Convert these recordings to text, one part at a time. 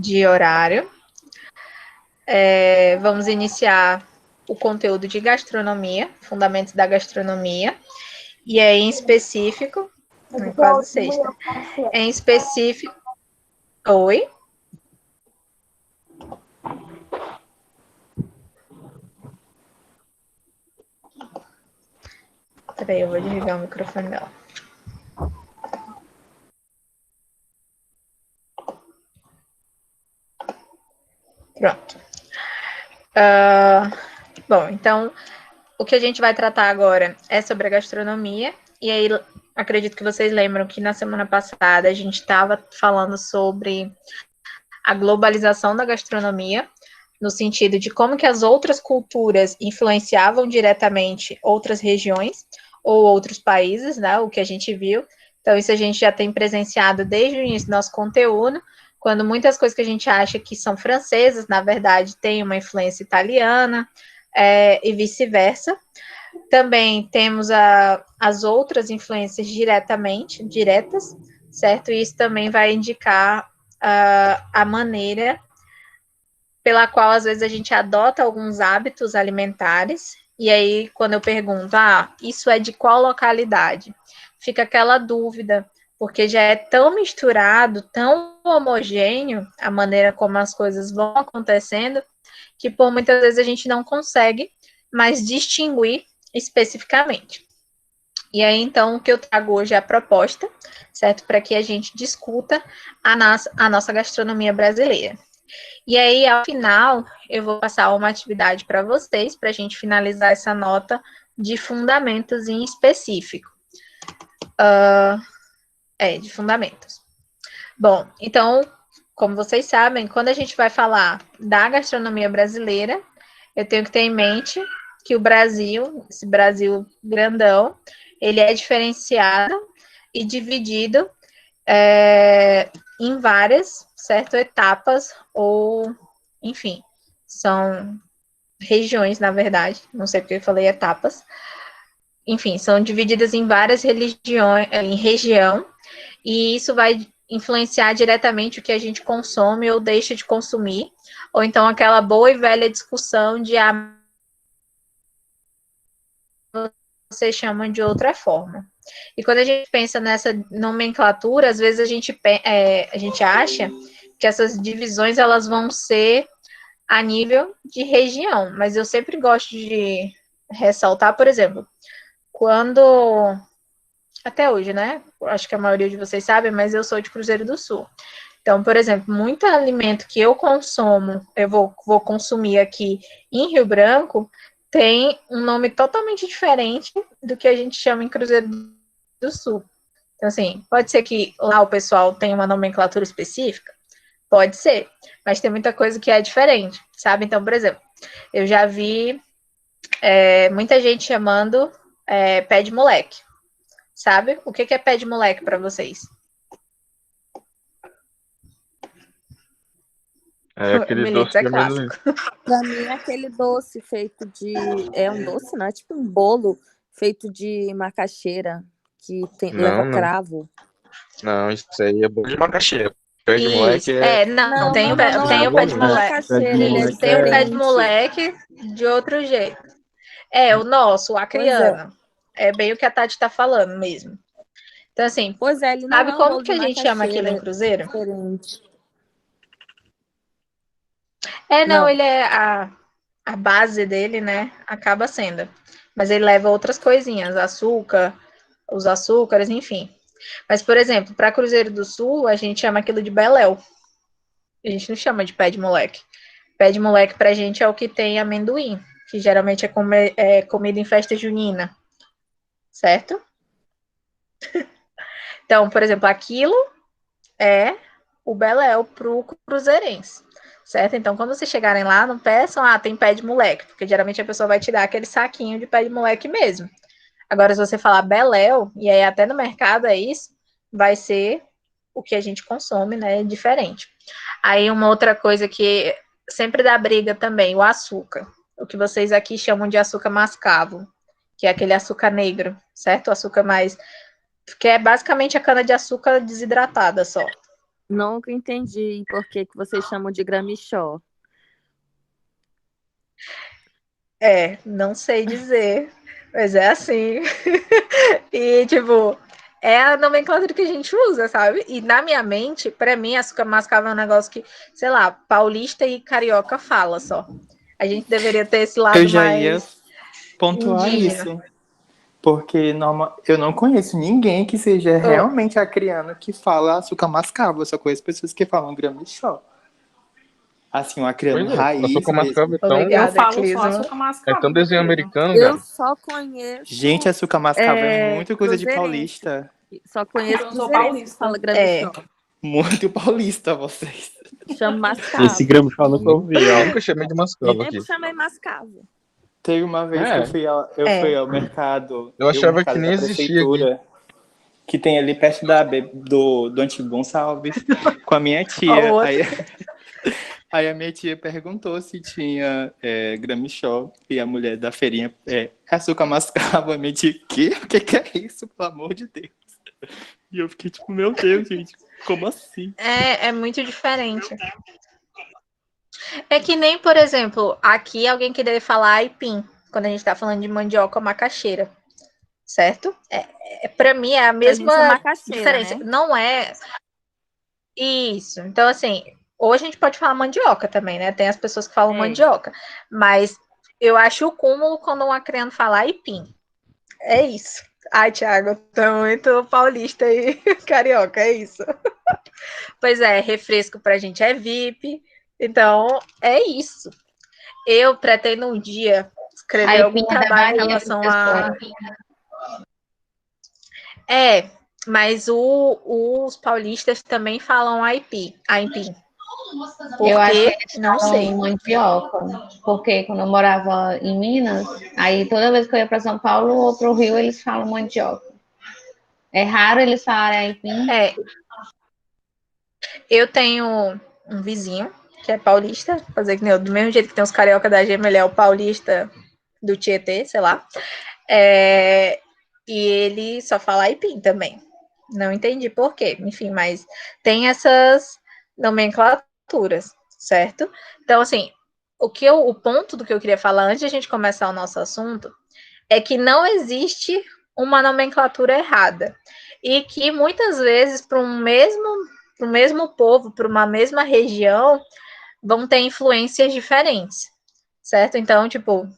de horário. Vamos iniciar o conteúdo de gastronomia, fundamentos da gastronomia, e aí em específico, quase sexta, em específico, oi? Peraí, eu vou desligar o microfone dela. Pronto. Bom, então, o que a gente vai tratar agora é sobre a gastronomia, e aí acredito que vocês lembram que na semana passada a gente estava falando sobre a globalização da gastronomia, no sentido de como que as outras culturas influenciavam diretamente outras regiões ou outros países, né, o que a gente viu. Então, isso a gente já tem presenciado desde o início do nosso conteúdo, quando muitas coisas que a gente acha que são francesas, na verdade, têm uma influência italiana, e vice-versa. Também temos as outras influências diretas, certo? E isso também vai indicar a maneira pela qual, às vezes, a gente adota alguns hábitos alimentares, e aí, quando eu pergunto, isso é de qual localidade? Fica aquela dúvida, porque já é tão misturado, tão homogêneo, a maneira como as coisas vão acontecendo, que por muitas vezes a gente não consegue mais distinguir especificamente. E aí, então, o que eu trago hoje é a proposta, certo? Para que a gente discuta a nossa gastronomia brasileira. E aí, ao final, eu vou passar uma atividade para vocês, para a gente finalizar essa nota de fundamentos em específico. De fundamentos. Bom, então, como vocês sabem, quando a gente vai falar da gastronomia brasileira, eu tenho que ter em mente que o Brasil, esse Brasil grandão, ele é diferenciado e dividido em várias, certo, etapas ou, enfim, são regiões, na verdade, não sei porque eu falei etapas, enfim, são divididas em várias religiões, em região, e isso vai influenciar diretamente o que a gente consome ou deixa de consumir, ou então aquela boa e velha discussão de você chama de outra forma. E quando a gente pensa nessa nomenclatura, às vezes a gente acha que essas divisões elas vão ser a nível de região, mas eu sempre gosto de ressaltar, por exemplo, quando até hoje, né? Acho que a maioria de vocês sabe, mas eu sou de Cruzeiro do Sul. Então, por exemplo, muito alimento que eu consumo, eu vou consumir aqui em Rio Branco, tem um nome totalmente diferente do que a gente chama em Cruzeiro do Sul. Então, assim, pode ser que lá o pessoal tenha uma nomenclatura específica? Pode ser, mas tem muita coisa que é diferente, sabe? Então, por exemplo, eu já vi muita gente chamando pé de moleque, sabe? O que é pé de moleque para vocês? É aquele doce Militz é de amendoim. clássico. Pra mim é aquele doce feito de. É um doce, não? É tipo um bolo feito de macaxeira que leva Não. cravo. Não, isso aí é bolo de macaxeira. Pé de moleque Não, tem o não é pé bolo de de moleque. macaxeira, ele é Isso, tem o pé de diferente. moleque de outro jeito. O nosso, o acriano. É bem o que a Tati tá falando mesmo. Então, assim, Pois é, ele não sabe é um como bolo que de a gente chama aquilo em macaxeira, Cruzeiro? é diferente. Não, Não. ele é a base dele, né? Acaba sendo. Mas ele leva outras coisinhas, açúcar, os açúcares, enfim. Mas, por exemplo, para Cruzeiro do Sul, a gente chama aquilo de beléu. A gente não chama de pé de moleque. Pé de moleque pra gente é o que tem amendoim, que geralmente é comida em festa junina, certo? Então, por exemplo, aquilo é o beléu pro cruzeirense, certo? Então, quando vocês chegarem lá, não peçam, tem pé de moleque, porque geralmente a pessoa vai tirar aquele saquinho de pé de moleque mesmo. Agora, se você falar beléu, e aí até no mercado é isso, vai ser o que a gente consome, né? Diferente. Aí, uma outra coisa que sempre dá briga também, o açúcar. O que vocês aqui chamam de açúcar mascavo, que é aquele açúcar negro, certo? O açúcar mais. Que é basicamente a cana-de-açúcar desidratada só. Nunca entendi por que vocês chamam de gramichó. Não sei dizer, mas é assim. E, tipo, é a nomenclatura que a gente usa, sabe? E na minha mente, pra mim, açúcar mascavo é um negócio que, sei lá, paulista e carioca fala só. A gente deveria ter esse Eu lado já ia mais pontuar indígena. isso. Porque eu não conheço ninguém que seja realmente acriano que fala açúcar mascavo. Eu só conheço pessoas que falam gramichó. Assim, um acriano Pois é, raiz açúcar mesmo. mascavo Eu Obrigada, falo só Clisma. açúcar é mascavo, tão meu desenho querido. americano, Eu cara. só conheço Gente, açúcar mascavo é muito coisa de cruzeirense. paulista. Só Porque conheço eu sou cruzeirense que paulista. fala gramichó. Muito paulista vocês. Chamo Esse mascavo. grama eu nunca ouvi, ó. Nunca chamei de mascavo aqui. Sempre chamei mascavo. Teve uma vez que É, eu fui ao mercado. eu achava que mercado nem da existia aqui. prefeitura, que tem ali perto do Antigo Gonçalves, com a minha Ó, o tia. outro. Aí a minha tia perguntou se tinha gramichó, e a mulher da feirinha, açúcar mascavo. A minha tia, quê? O que é isso, pelo amor de Deus? E eu fiquei tipo, meu Deus, gente, como assim? É muito diferente. É que nem, por exemplo, aqui alguém querer falar aipim, quando a gente tá falando de mandioca ou macaxeira, certo? Pra mim é a Pra gente é mesma macaxeira, diferença. né? Não é isso. Então, assim, hoje a gente pode falar mandioca também, né? Tem as pessoas que falam mandioca. Mas eu acho o cúmulo quando uma criança fala aipim. É isso. Ai, Thiago, eu tô muito paulista e carioca, é isso. Pois é, refresco pra gente é VIP. Então, é isso. Eu pretendo um dia escrever algum Aipim é da trabalho em Bahia, relação a. professora. Mas os paulistas também falam aipim. Eu acho que Porque eles não sei. falam mandioca, porque quando eu morava em Minas, aí toda vez que eu ia para São Paulo ou para o Rio, eles falam mandioca. É raro eles falarem aipim. Eu tenho um vizinho que é paulista, fazer que nem eu, do mesmo jeito que tem os carioca da gema, ele é o paulista do Tietê, sei lá. E ele só fala aipim também. Não entendi por quê. Enfim, mas tem essas nomenclaturas, certo? Então, assim, o ponto do que eu queria falar antes de a gente começar o nosso assunto é que não existe uma nomenclatura errada. E que muitas vezes, para o mesmo povo, para uma mesma região, vão ter influências diferentes, certo? Então, tipo,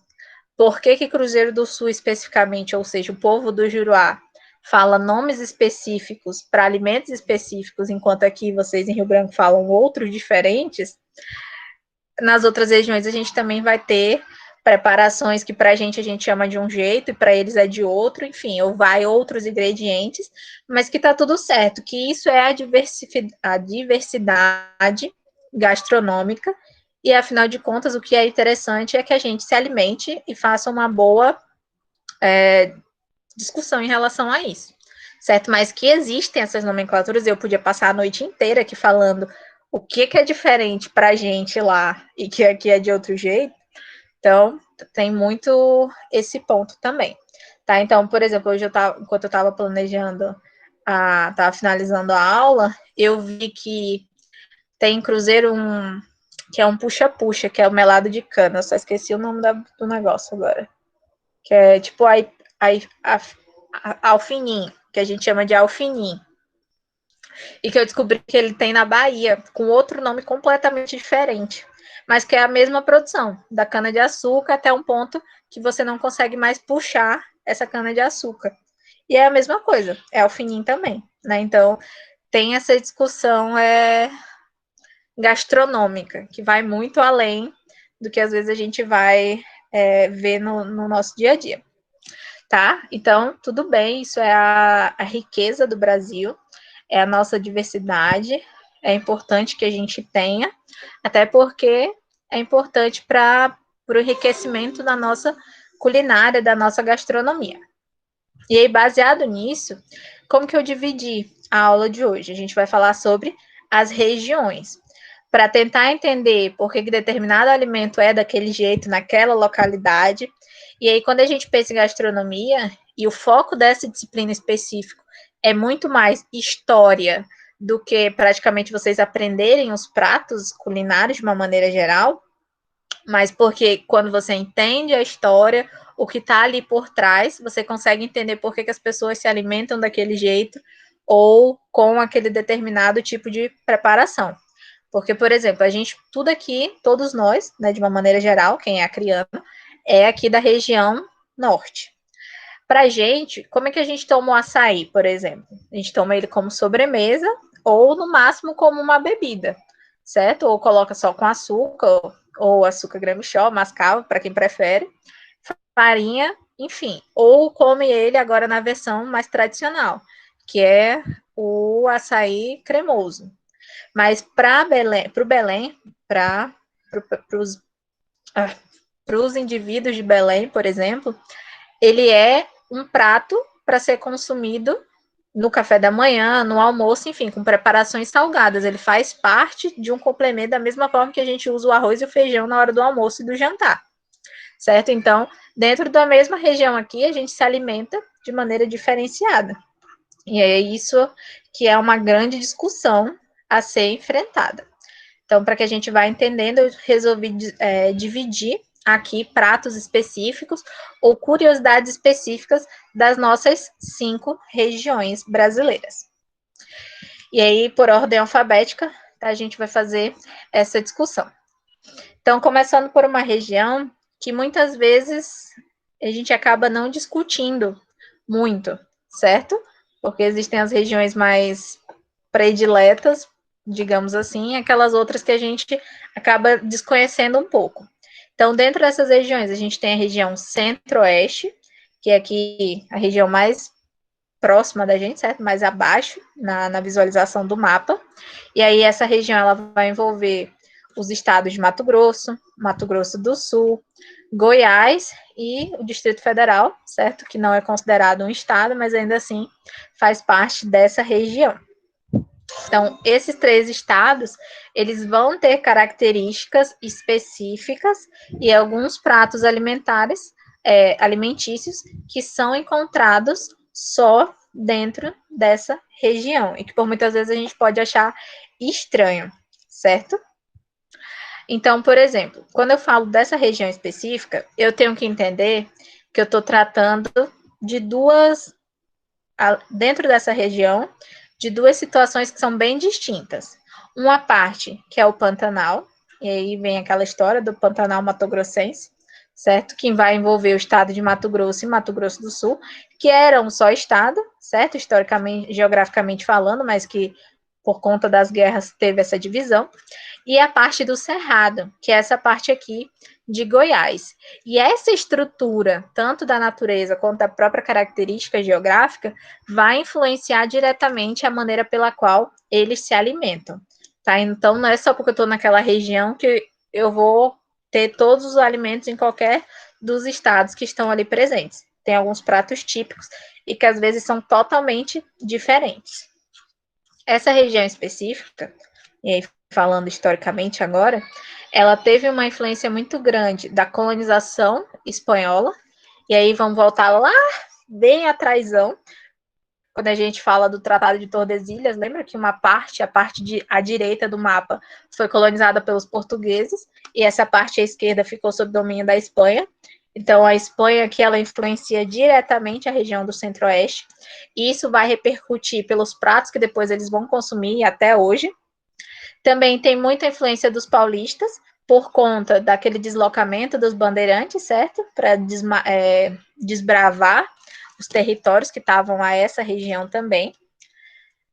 por que Cruzeiro do Sul especificamente, ou seja, o povo do Juruá, fala nomes específicos para alimentos específicos, enquanto aqui vocês em Rio Branco falam outros diferentes, nas outras regiões a gente também vai ter preparações que para a gente chama de um jeito e para eles é de outro, enfim, ou vai outros ingredientes, mas que tá tudo certo, que isso é a diversidade gastronômica e afinal de contas o que é interessante é que a gente se alimente e faça uma boa discussão em relação a isso, certo? Mas que existem essas nomenclaturas, eu podia passar a noite inteira aqui falando o que é diferente para a gente lá e que aqui é de outro jeito. Então, tem muito esse ponto também, tá? Então, por exemplo, hoje enquanto eu estava planejando, estava finalizando a aula, eu vi que tem em Cruzeiro que é um puxa-puxa, que é o melado de cana, eu só esqueci o nome do negócio agora, que é tipo alfinim, que a gente chama de alfinim, e que eu descobri que ele tem na Bahia, com outro nome completamente diferente, mas que é a mesma produção, da cana-de-açúcar até um ponto que você não consegue mais puxar essa cana-de-açúcar. E é a mesma coisa, é alfinim também, né? Então, tem essa discussão gastronômica, que vai muito além do que às vezes a gente vai ver no nosso dia a dia, tá? Então, tudo bem, isso é a riqueza do Brasil, é a nossa diversidade, é importante que a gente tenha, até porque é importante para o enriquecimento da nossa culinária, da nossa gastronomia. E aí, baseado nisso, como que eu dividi a aula de hoje? A gente vai falar sobre as regiões, para tentar entender por que determinado alimento é daquele jeito, naquela localidade. E aí, quando a gente pensa em gastronomia, e o foco dessa disciplina específica é muito mais história do que praticamente vocês aprenderem os pratos culinários de uma maneira geral, mas porque quando você entende a história, o que está ali por trás, você consegue entender por que as pessoas se alimentam daquele jeito ou com aquele determinado tipo de preparação. Porque, por exemplo, a gente, tudo aqui, todos nós, né, de uma maneira geral, quem é acriano, é aqui da região norte. Pra gente, como é que a gente toma o açaí, por exemplo? A gente toma ele como sobremesa ou, no máximo, como uma bebida, certo? Ou coloca só com açúcar, ou açúcar Grammy-Shop, mascavo, para quem prefere, farinha, enfim. Ou come ele agora na versão mais tradicional, que é o açaí cremoso. Mas para o Belém, para os indivíduos de Belém, por exemplo, ele é um prato para ser consumido no café da manhã, no almoço, enfim, com preparações salgadas. Ele faz parte de um complemento da mesma forma que a gente usa o arroz e o feijão na hora do almoço e do jantar, certo? Então, dentro da mesma região aqui, a gente se alimenta de maneira diferenciada. E é isso que é uma grande discussão a ser enfrentada. Então, para que a gente vá entendendo, eu resolvi dividir aqui pratos específicos ou curiosidades específicas das nossas 5 regiões brasileiras. E aí, por ordem alfabética, a gente vai fazer essa discussão. Então, começando por uma região que muitas vezes a gente acaba não discutindo muito, certo? Porque existem as regiões mais prediletas, digamos assim, e aquelas outras que a gente acaba desconhecendo um pouco. Então, dentro dessas regiões, a gente tem a região centro-oeste, que é aqui a região mais próxima da gente, certo? Mais abaixo, na visualização do mapa. E aí, essa região ela vai envolver os estados de Mato Grosso do Sul, Goiás e o Distrito Federal, certo? Que não é considerado um estado, mas ainda assim faz parte dessa região. Então, esses 3 estados, eles vão ter características específicas e alguns pratos alimentícios que são encontrados só dentro dessa região e que por muitas vezes a gente pode achar estranho, certo? Então, por exemplo, quando eu falo dessa região específica, eu tenho que entender que eu estou tratando de dentro dessa região, de 2 situações que são bem distintas. Uma parte, que é o Pantanal, e aí vem aquela história do Pantanal mato-grossense, certo? Que vai envolver o estado de Mato Grosso e Mato Grosso do Sul, que era um só estado, certo? Historicamente, geograficamente falando, mas que por conta das guerras teve essa divisão. E a parte do Cerrado, que é essa parte aqui de Goiás. E essa estrutura, tanto da natureza quanto da própria característica geográfica, vai influenciar diretamente a maneira pela qual eles se alimentam. Tá? Então, não é só porque eu estou naquela região que eu vou ter todos os alimentos em qualquer dos estados que estão ali presentes. Tem alguns pratos típicos e que às vezes são totalmente diferentes. Essa região específica, e aí falando historicamente agora, ela teve uma influência muito grande da colonização espanhola, e aí vamos voltar lá bem atrásão, quando a gente fala do Tratado de Tordesilhas, lembra que a parte à direita do mapa foi colonizada pelos portugueses, e essa parte à esquerda ficou sob domínio da Espanha. Então, a Espanha aqui, ela influencia diretamente a região do Centro-Oeste, e isso vai repercutir pelos pratos que depois eles vão consumir até hoje. Também tem muita influência dos paulistas, por conta daquele deslocamento dos bandeirantes, certo? Para desbravar os territórios que estavam a essa região também.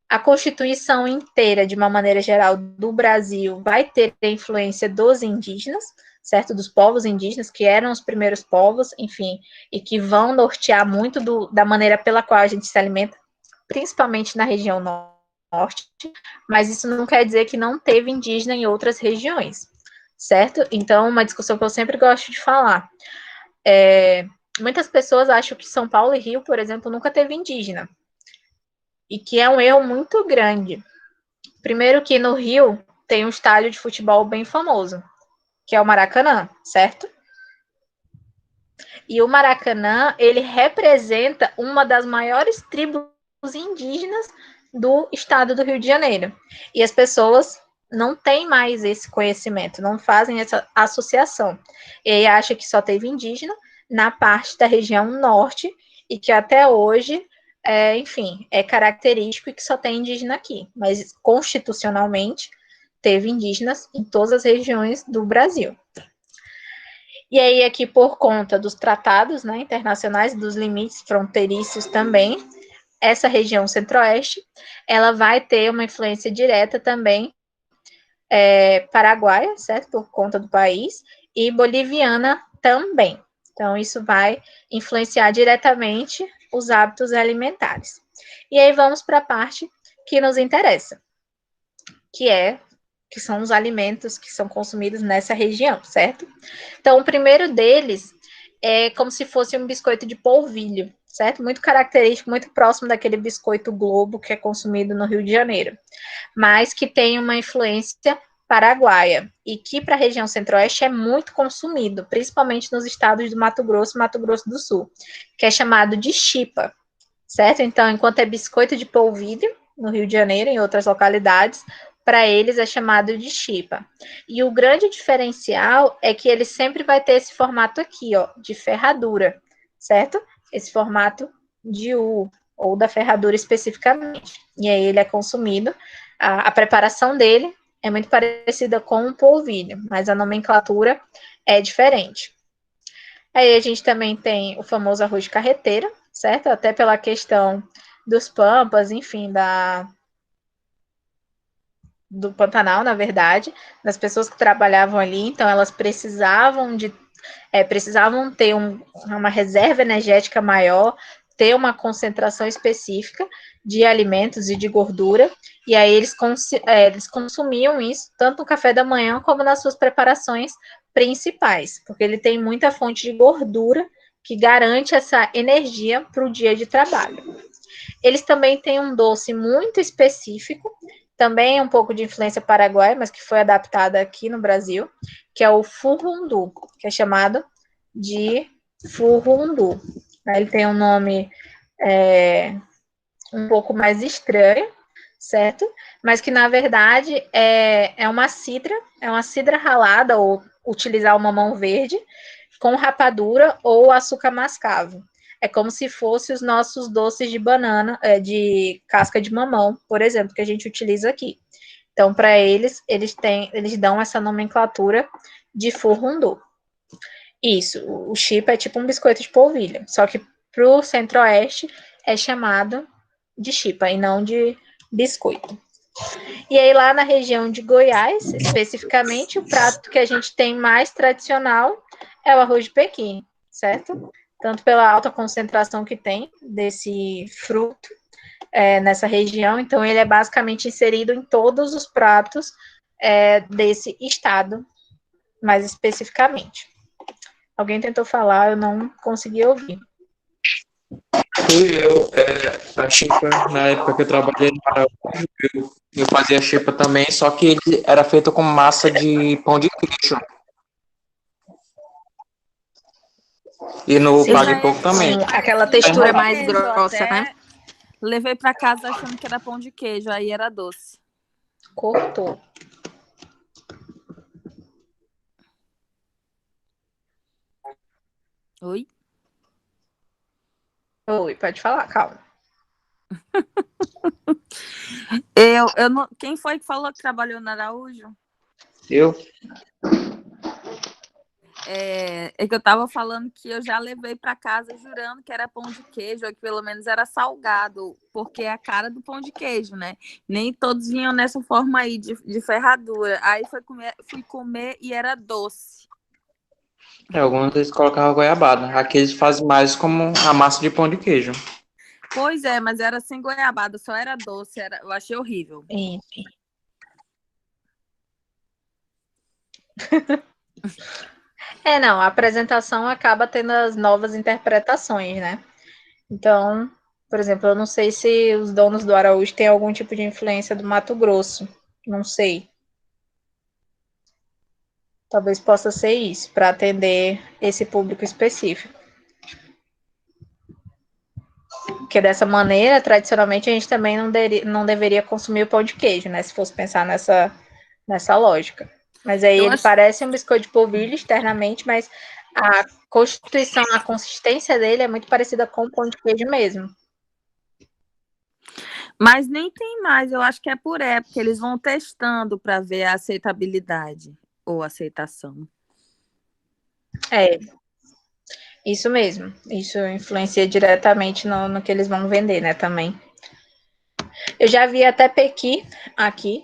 A Constituição inteira, de uma maneira geral, do Brasil, vai ter a influência dos indígenas, certo? Dos povos indígenas, que eram os primeiros povos, enfim, e que vão nortear muito da maneira pela qual a gente se alimenta, principalmente na região norte, mas isso não quer dizer que não teve indígena em outras regiões, certo? Então, uma discussão que eu sempre gosto de falar. Muitas pessoas acham que São Paulo e Rio, por exemplo, nunca teve indígena, e que é um erro muito grande. Primeiro que no Rio tem um estádio de futebol bem famoso, que é o Maracanã, certo? E o Maracanã, ele representa uma das maiores tribos indígenas do estado do Rio de Janeiro. E as pessoas não têm mais esse conhecimento, não fazem essa associação. E aí acha que só teve indígena na parte da região norte e que até hoje, enfim, é característico e que só tem indígena aqui. Mas constitucionalmente teve indígenas em todas as regiões do Brasil. E aí aqui por conta dos tratados, né, internacionais, dos limites fronteiriços também, essa região centro-oeste, ela vai ter uma influência direta também paraguaia, certo? Por conta do país, e boliviana também. Então, isso vai influenciar diretamente os hábitos alimentares. E aí vamos para a parte que nos interessa, que são os alimentos que são consumidos nessa região, certo? Então, o primeiro deles é como se fosse um biscoito de polvilho, certo? Muito característico, muito próximo daquele biscoito Globo que é consumido no Rio de Janeiro, mas que tem uma influência paraguaia e que para a região centro-oeste é muito consumido, principalmente nos estados do Mato Grosso e Mato Grosso do Sul, que é chamado de chipa, certo? Então, enquanto é biscoito de polvilho no Rio de Janeiro e em outras localidades, para eles é chamado de chipa. E o grande diferencial é que ele sempre vai ter esse formato aqui, ó, de ferradura, certo? Esse formato de U, ou da ferradura especificamente. E aí ele é consumido. A preparação dele é muito parecida com o polvilho, mas a nomenclatura é diferente. Aí a gente também tem o famoso arroz de carreteira, certo? Até pela questão dos pampas, enfim, do Pantanal, na verdade, das pessoas que trabalhavam ali, então elas precisavam ter uma reserva energética maior, ter uma concentração específica de alimentos e de gordura, e aí eles consumiam isso tanto no café da manhã como nas suas preparações principais, porque ele tem muita fonte de gordura que garante essa energia para o dia de trabalho. Eles também têm um doce muito específico, também um pouco de influência paraguaia, mas que foi adaptada aqui no Brasil, que é o furundu, que é chamado de furundu. Ele tem um nome um pouco mais estranho, certo? Mas que, na verdade, é uma cidra ralada, ou utilizar o mamão verde, com rapadura ou açúcar mascavo. É como se fosse os nossos doces de banana, de casca de mamão, por exemplo, que a gente utiliza aqui. Então, para eles dão essa nomenclatura de furundu. Isso, o chipa é tipo um biscoito de polvilho, só que para o centro-oeste é chamado de chipa e não de biscoito. E aí lá na região de Goiás, especificamente, o prato que a gente tem mais tradicional é o arroz de pequi, certo? Tanto pela alta concentração que tem desse fruto nessa região, então ele é basicamente inserido em todos os pratos desse estado, mais especificamente. Alguém tentou falar, eu não consegui ouvir. Fui eu, a xepa, na época que eu trabalhei no Araújo, eu fazia xepa também, só que ele era feito com massa de pão de queijo. E no Pague Pouco também. Aquela textura mais grossa, né? Levei para casa achando que era pão de queijo, aí era doce. Cortou. Oi? Oi, pode falar, calma. Eu não... Quem foi que falou que trabalhou no Araújo? Eu? É que eu tava falando que eu já levei para casa jurando que era pão de queijo, ou que pelo menos era salgado, porque é a cara do pão de queijo, né? Nem todos vinham nessa forma aí de ferradura. Aí fui comer e era doce. Alguns deles colocavam goiabada. Aqui eles fazem mais como a massa de pão de queijo. Pois é, mas era sem goiabada, só era doce. Eu achei horrível. Não, a apresentação acaba tendo as novas interpretações, né? Então, por exemplo, eu não sei se os donos do Araújo têm algum tipo de influência do Mato Grosso. Não sei. Talvez possa ser isso, para atender esse público específico. Porque dessa maneira, tradicionalmente, a gente também não deveria consumir o pão de queijo, né? Se fosse pensar nessa lógica. Mas aí Eu ele acho- parece um biscoito de polvilho externamente, mas a constituição, a consistência dele é muito parecida com o pão de queijo mesmo. Mas nem tem mais, eu acho que é por época, eles vão testando para ver a aceitabilidade ou aceitação. É, isso mesmo. Isso influencia diretamente no que eles vão vender, né, também. Eu já vi até pequi aqui,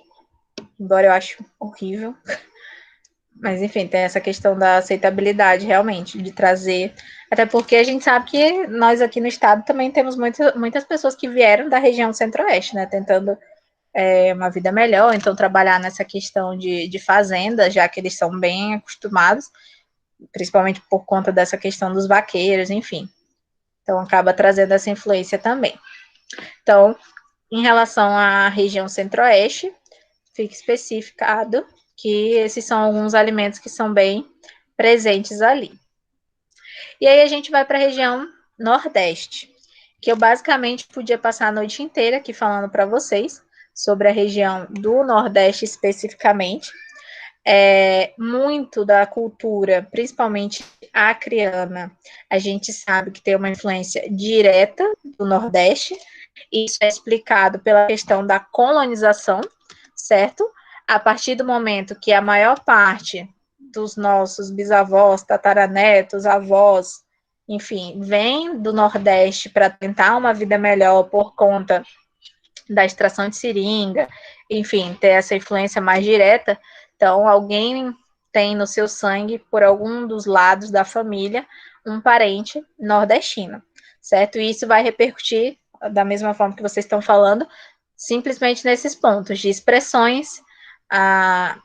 embora eu ache horrível. Mas, enfim, tem essa questão da aceitabilidade, realmente, de trazer. Até porque a gente sabe que nós aqui no estado também temos muitas pessoas que vieram da região centro-oeste, né? Tentando uma vida melhor, então trabalhar nessa questão de fazenda, já que eles são bem acostumados, principalmente por conta dessa questão dos vaqueiros, enfim. Então, acaba trazendo essa influência também. Então, em relação à região centro-oeste, fica especificado que esses são alguns alimentos que são bem presentes ali. E aí a gente vai para a região nordeste, que eu basicamente podia passar a noite inteira aqui falando para vocês sobre a região do nordeste especificamente. Muito da cultura, principalmente acreana, a gente sabe que tem uma influência direta do nordeste. Isso é explicado pela questão da colonização, certo? A partir do momento que a maior parte dos nossos bisavós, tataranetos, avós, enfim, vem do Nordeste para tentar uma vida melhor por conta da extração de seringa, enfim, ter essa influência mais direta. Então, alguém tem no seu sangue, por algum dos lados da família, um parente nordestino, certo? E isso vai repercutir da mesma forma que vocês estão falando, simplesmente nesses pontos de expressões,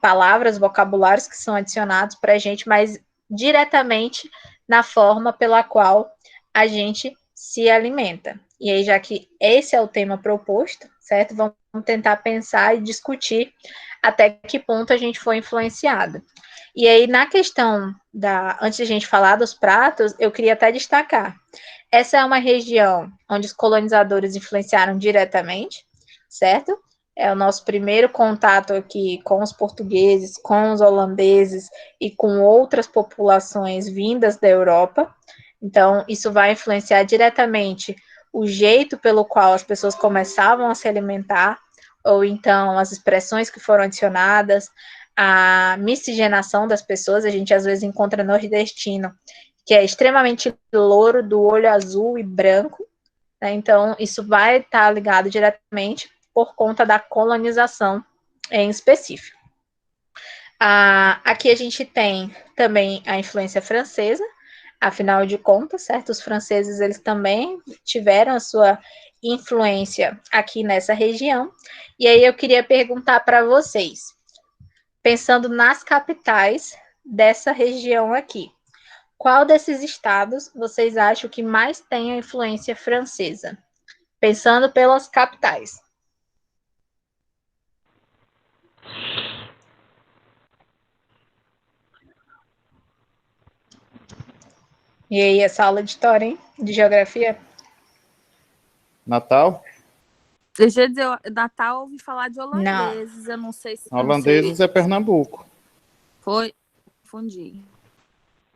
palavras, vocabulários que são adicionados para a gente, mas diretamente na forma pela qual a gente se alimenta. E aí, já que esse é o tema proposto, certo? Vamos tentar pensar e discutir até que ponto a gente foi influenciado. E aí, na questão antes de a gente falar dos pratos, eu queria até destacar. Essa é uma região onde os colonizadores influenciaram diretamente, certo? É o nosso primeiro contato aqui com os portugueses, com os holandeses e com outras populações vindas da Europa. Então, isso vai influenciar diretamente o jeito pelo qual as pessoas começavam a se alimentar, ou então as expressões que foram adicionadas, a miscigenação das pessoas. A gente às vezes encontra nordestino que é extremamente louro, do olho azul e branco, né? Então isso vai estar ligado diretamente por conta da colonização em específico. Aqui a gente tem também a influência francesa, afinal de contas, certo? Os franceses, eles também tiveram a sua influência aqui nessa região. E aí eu queria perguntar para vocês, pensando nas capitais dessa região aqui, qual desses estados vocês acham que mais tem a influência francesa? Pensando pelas capitais. E aí, essa aula de história, hein? De geografia? Natal? Deixa eu dizer, Natal eu ouvi falar de holandeses, eu não sei se... Holandeses é Pernambuco. Foi, fundi.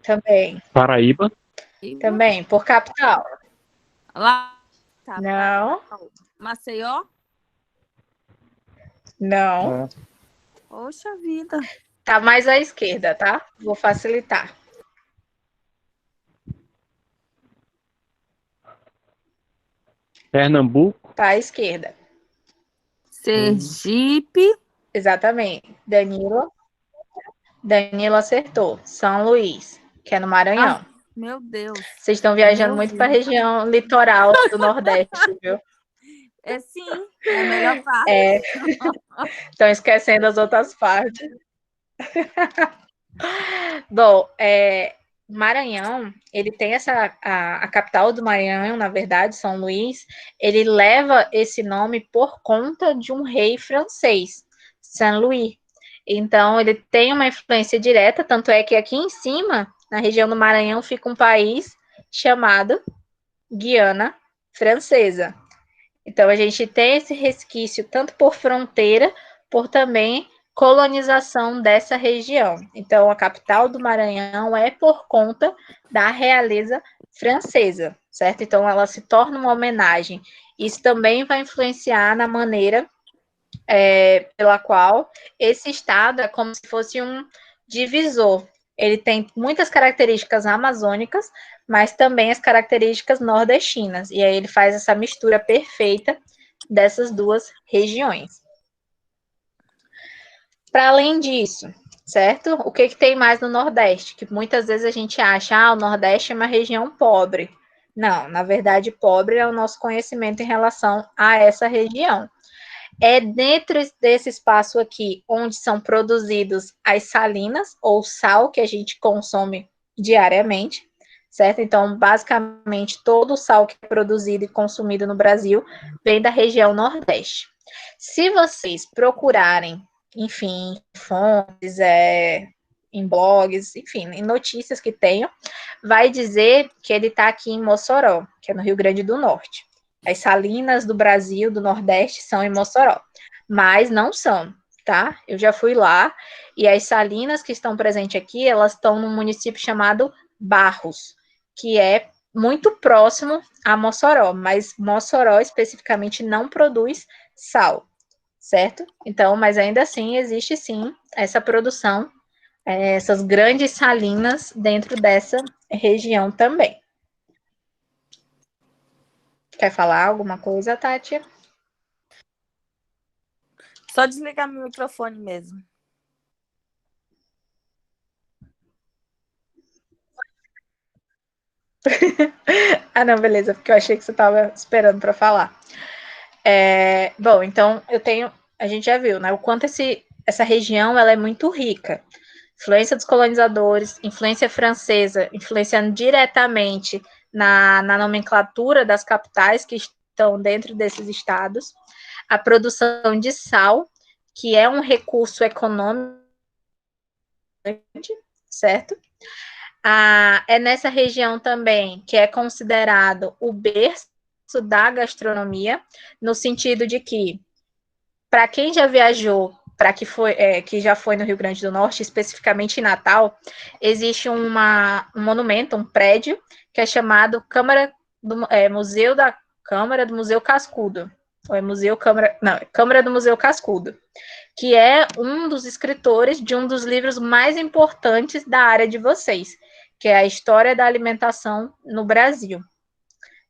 Também. Paraíba. Também, por capital. Lá, Não. Maceió? Não. Poxa vida. Tá mais à esquerda, tá? Vou facilitar. Pernambuco. Tá à esquerda. Sergipe. Exatamente. Danilo acertou. São Luís, que é no Maranhão. Meu Deus. Vocês estão viajando muito para a região litoral do Nordeste, viu? Sim, é a melhor parte. Estão esquecendo as outras partes. Bom, Maranhão, ele tem a capital do Maranhão, na verdade, São Luís, ele leva esse nome por conta de um rei francês, Saint-Louis. Então, ele tem uma influência direta, tanto é que aqui em cima, na região do Maranhão, fica um país chamado Guiana francesa. Então, a gente tem esse resquício tanto por fronteira, por também colonização dessa região. Então, a capital do Maranhão é por conta da realeza francesa, certo? Então, ela se torna uma homenagem. Isso também vai influenciar na maneira pela qual esse estado é como se fosse um divisor. Ele tem muitas características amazônicas, mas também as características nordestinas. E aí ele faz essa mistura perfeita dessas duas regiões. Para além disso, certo? O que tem mais no Nordeste? Que muitas vezes a gente acha, o Nordeste é uma região pobre. Não, na verdade, pobre é o nosso conhecimento em relação a essa região. É dentro desse espaço aqui onde são produzidos as salinas, ou sal, que a gente consome diariamente, certo? Então, basicamente, todo o sal que é produzido e consumido no Brasil vem da região Nordeste. Se vocês procurarem, enfim, fontes, em blogs, enfim, em notícias que tenham, vai dizer que ele está aqui em Mossoró, que é no Rio Grande do Norte. As salinas do Brasil, do Nordeste, são em Mossoró, mas não são, tá? Eu já fui lá, e as salinas que estão presentes aqui, elas estão num município chamado Barros, que é muito próximo a Mossoró, mas Mossoró especificamente não produz sal, certo? Então, mas ainda assim, existe sim essa produção, essas grandes salinas dentro dessa região também. Quer falar alguma coisa, Tati? Só desligar meu microfone mesmo. Ah, não, beleza, porque eu achei que você estava esperando para falar. Bom, então a gente já viu, né, o quanto essa região ela é muito rica. Influência dos colonizadores, influência francesa, influenciando diretamente na nomenclatura das capitais que estão dentro desses estados. A produção de sal, que é um recurso econômico, certo? É nessa região também que é considerado o berço da gastronomia, no sentido de que, para quem já viajou, para que já foi no Rio Grande do Norte, especificamente em Natal, existe um monumento, um prédio, que é chamado Museu da Câmara do Museu Cascudo. Ou é Museu Câmara. Não, Câmara do Museu Cascudo, que é um dos escritores de um dos livros mais importantes da área de vocês, que é a História da Alimentação no Brasil,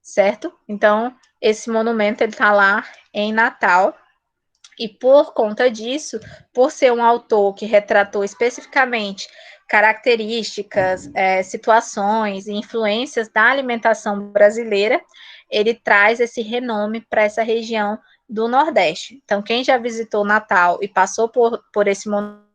certo? Então, esse monumento ele está lá em Natal, e por conta disso, por ser um autor que retratou especificamente características, situações e influências da alimentação brasileira, ele traz esse renome para essa região do Nordeste. Então, quem já visitou Natal e passou por esse monumento,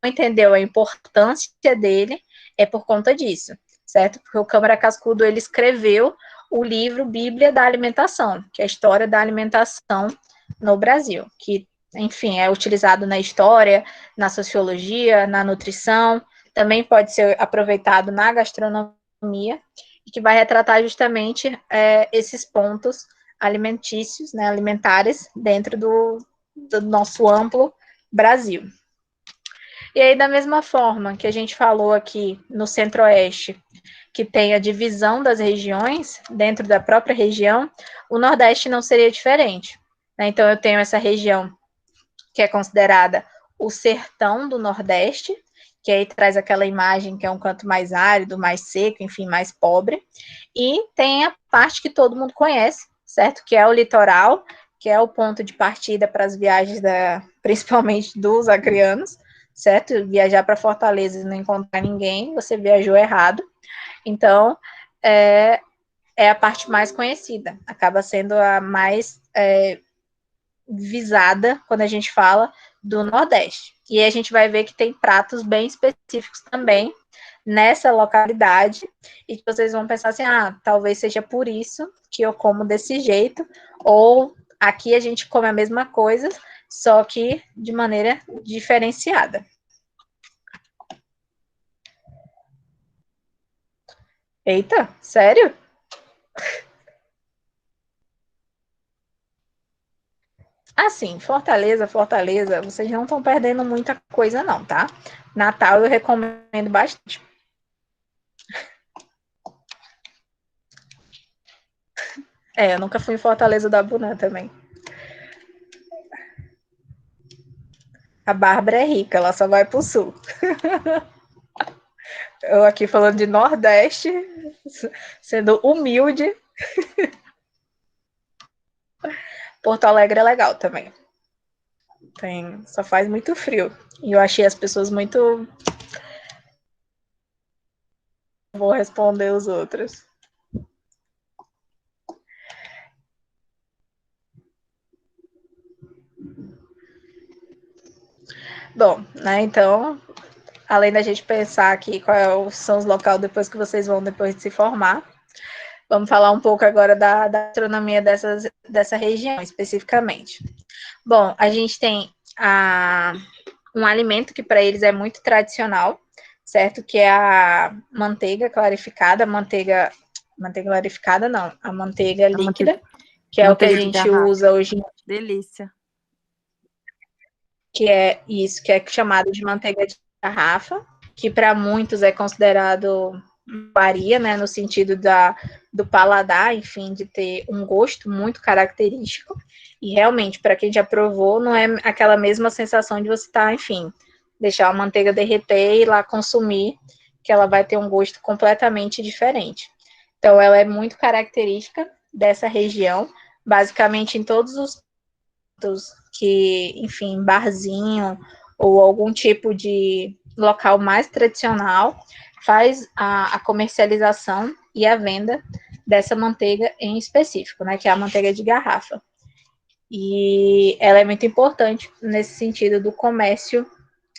entendeu a importância dele, é por conta disso, certo? Porque o Câmara Cascudo, ele escreveu o livro Bíblia da Alimentação, que é a história da alimentação no Brasil, que, enfim, é utilizado na história, na sociologia, na nutrição, também pode ser aproveitado na gastronomia, e que vai retratar justamente esses pontos alimentícios, né, alimentares, dentro do nosso amplo Brasil. E aí, da mesma forma que a gente falou aqui no Centro-Oeste, que tem a divisão das regiões dentro da própria região, o Nordeste não seria diferente, né? Então, eu tenho essa região que é considerada o sertão do Nordeste, que aí traz aquela imagem que é um canto mais árido, mais seco, enfim, mais pobre, e tem a parte que todo mundo conhece, certo? Que é o litoral, que é o ponto de partida para as viagens, principalmente dos acreanos, certo? Viajar para Fortaleza e não encontrar ninguém, você viajou errado. Então, é a parte mais conhecida, acaba sendo a mais visada quando a gente fala do Nordeste. E a gente vai ver que tem pratos bem específicos também nessa localidade, e que vocês vão pensar assim, talvez seja por isso que eu como desse jeito, ou aqui a gente come a mesma coisa, só que de maneira diferenciada. Eita, sério? Assim, Fortaleza, vocês não estão perdendo muita coisa não, tá? Natal eu recomendo bastante. Eu nunca fui em Fortaleza da Bruna também. A Bárbara é rica, ela só vai pro sul. Eu aqui falando de Nordeste, sendo humilde. Porto Alegre é legal também. Só faz muito frio. E eu achei as pessoas muito. Vou responder os outros. Bom, né, então, além da gente pensar aqui quais são os locais depois que vocês vão depois de se formar, vamos falar um pouco agora da gastronomia dessa região, especificamente. Bom, a gente tem um alimento que para eles é muito tradicional, certo? Que é a manteiga clarificada, manteiga clarificada não, a manteiga líquida, que é o que a gente usa hoje. Delícia. Que é isso, que é chamado de manteiga de garrafa, que para muitos é considerado varia, né, no sentido do paladar, enfim, de ter um gosto muito característico. E realmente, para quem já provou, não é aquela mesma sensação de você estar, enfim, deixar a manteiga derreter e ir lá consumir, que ela vai ter um gosto completamente diferente. Então, ela é muito característica dessa região, basicamente em todos os que, enfim, barzinho ou algum tipo de local mais tradicional faz a comercialização e a venda dessa manteiga em específico, né, que é a manteiga de garrafa. E ela é muito importante nesse sentido do comércio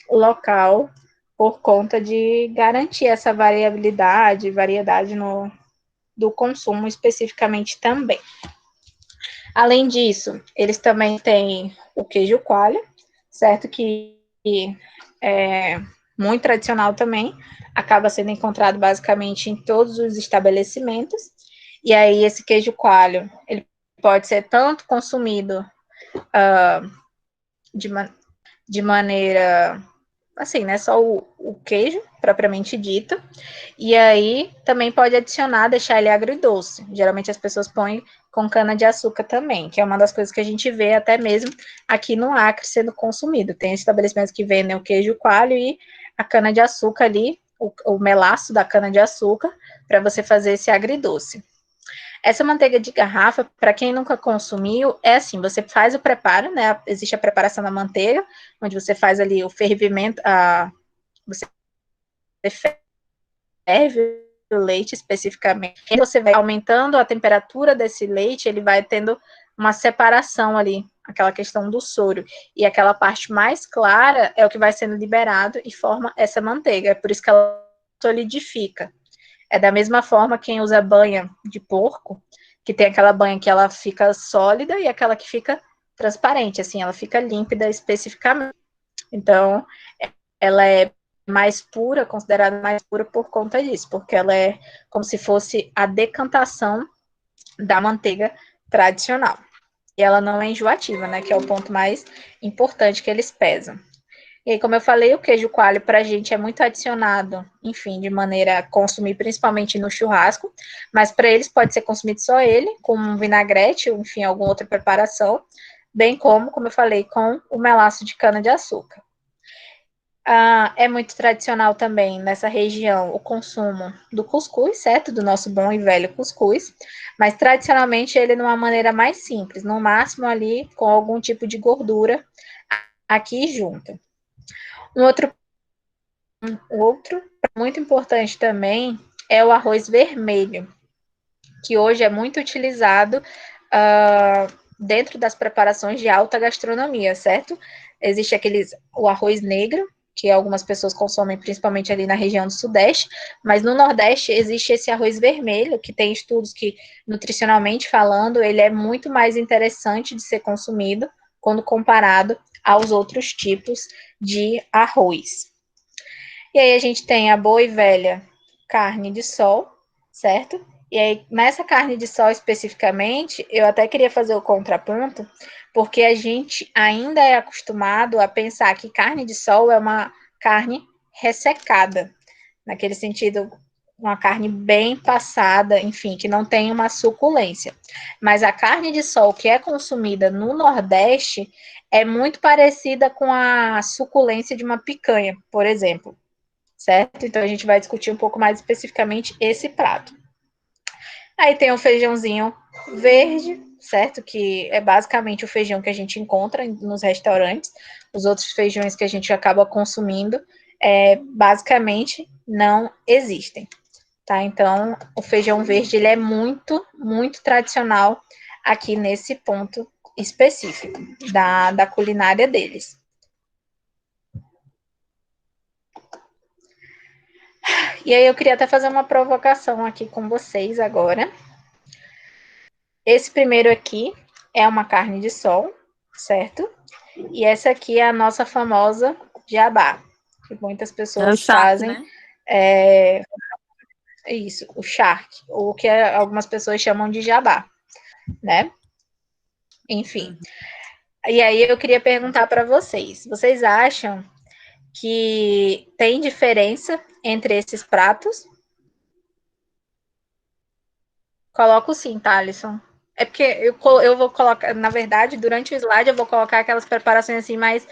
local por conta de garantir essa variedade do consumo especificamente também. Além disso, eles também têm o queijo coalho, certo? Que é muito tradicional também, acaba sendo encontrado basicamente em todos os estabelecimentos. E aí, esse queijo coalho, ele pode ser tanto consumido de maneira assim, né? Só o queijo, propriamente dito. E aí também pode adicionar, deixar ele agridoce. Geralmente as pessoas põem com cana-de-açúcar também, que é uma das coisas que a gente vê até mesmo aqui no Acre sendo consumido. Tem estabelecimentos que vendem o queijo coalho e a cana-de-açúcar ali, o melaço da cana-de-açúcar, para você fazer esse agridoce. Essa manteiga de garrafa, para quem nunca consumiu, é assim, você faz o preparo, né? Existe a preparação da manteiga, onde você faz ali o fervimento, você ferve o leite especificamente. E você vai aumentando a temperatura desse leite, ele vai tendo uma separação ali, aquela questão do soro. E aquela parte mais clara é o que vai sendo liberado e forma essa manteiga. É por isso que ela solidifica. É da mesma forma quem usa banha de porco, que tem aquela banha que ela fica sólida e aquela que fica transparente, assim, ela fica límpida especificamente. Então, ela é mais pura, considerada mais pura por conta disso, porque ela é como se fosse a decantação da manteiga tradicional. E ela não é enjoativa, né, que é o ponto mais importante que eles pesam. E aí, como eu falei, o queijo coalho para a gente é muito adicionado, enfim, de maneira a consumir principalmente no churrasco, mas para eles pode ser consumido só ele, com um vinagrete, ou enfim, alguma outra preparação, bem como eu falei, com o melaço de cana-de-açúcar. É muito tradicional também nessa região o consumo do cuscuz, certo? Do nosso bom e velho cuscuz, mas tradicionalmente ele numa maneira mais simples, no máximo ali com algum tipo de gordura aqui junto. Um outro muito importante também é o arroz vermelho, que hoje é muito utilizado dentro das preparações de alta gastronomia, certo? Existe o arroz negro, que algumas pessoas consomem principalmente ali na região do Sudeste, mas no Nordeste existe esse arroz vermelho, que tem estudos que, nutricionalmente falando, ele é muito mais interessante de ser consumido quando comparado aos outros tipos de arroz. E aí a gente tem a boa e velha carne de sol, certo? E aí, nessa carne de sol especificamente, eu até queria fazer o contraponto, porque a gente ainda é acostumado a pensar que carne de sol é uma carne ressecada, naquele sentido, uma carne bem passada, enfim, que não tem uma suculência. Mas a carne de sol que é consumida no Nordeste é muito parecida com a suculência de uma picanha, por exemplo, certo? Então a gente vai discutir um pouco mais especificamente esse prato. Aí tem o feijãozinho verde, certo? Que é basicamente o feijão que a gente encontra nos restaurantes. Os outros feijões que a gente acaba consumindo, basicamente não existem, tá? Então, o feijão verde, ele é muito, muito tradicional aqui nesse ponto específico da culinária deles. E aí eu queria até fazer uma provocação aqui com vocês agora. Esse primeiro aqui é uma carne de sol, certo? E essa aqui é a nossa famosa jabá, que muitas pessoas fazem. Né? Isso, o charque, ou que algumas pessoas chamam de jabá, né? Enfim. E aí eu queria perguntar para vocês acham que tem diferença entre esses pratos? Coloco sim, tá, Alisson? É porque eu vou colocar, na verdade, durante o slide eu vou colocar aquelas preparações assim mais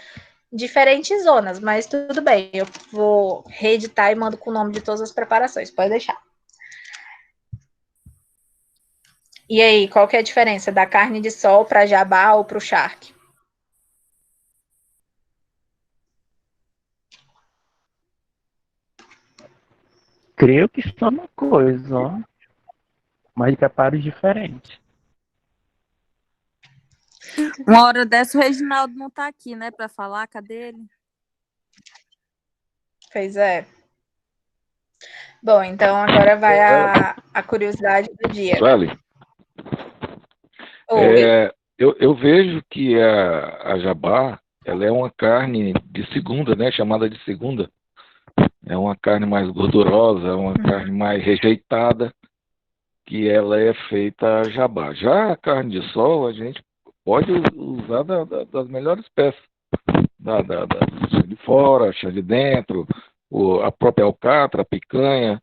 diferentes zonas, mas tudo bem, eu vou reeditar e mando com o nome de todas as preparações, pode deixar. E aí, qual que é a diferença da carne de sol para jabá ou para o charque? Creio que só uma coisa, ó. Mas de preparos diferentes. Uma hora dessa o Reginaldo não tá aqui, né, para falar, cadê ele? Pois é. Bom, então agora vai a curiosidade do dia. Sueli, eu vejo que a jabá, ela é uma carne de segunda, né? Chamada de segunda. É uma carne mais gordurosa, uma carne mais rejeitada, que ela é feita a jabá. Já a carne de sol, a gente pode usar das melhores peças. Chá de fora, chá de dentro, a própria alcatra, a picanha.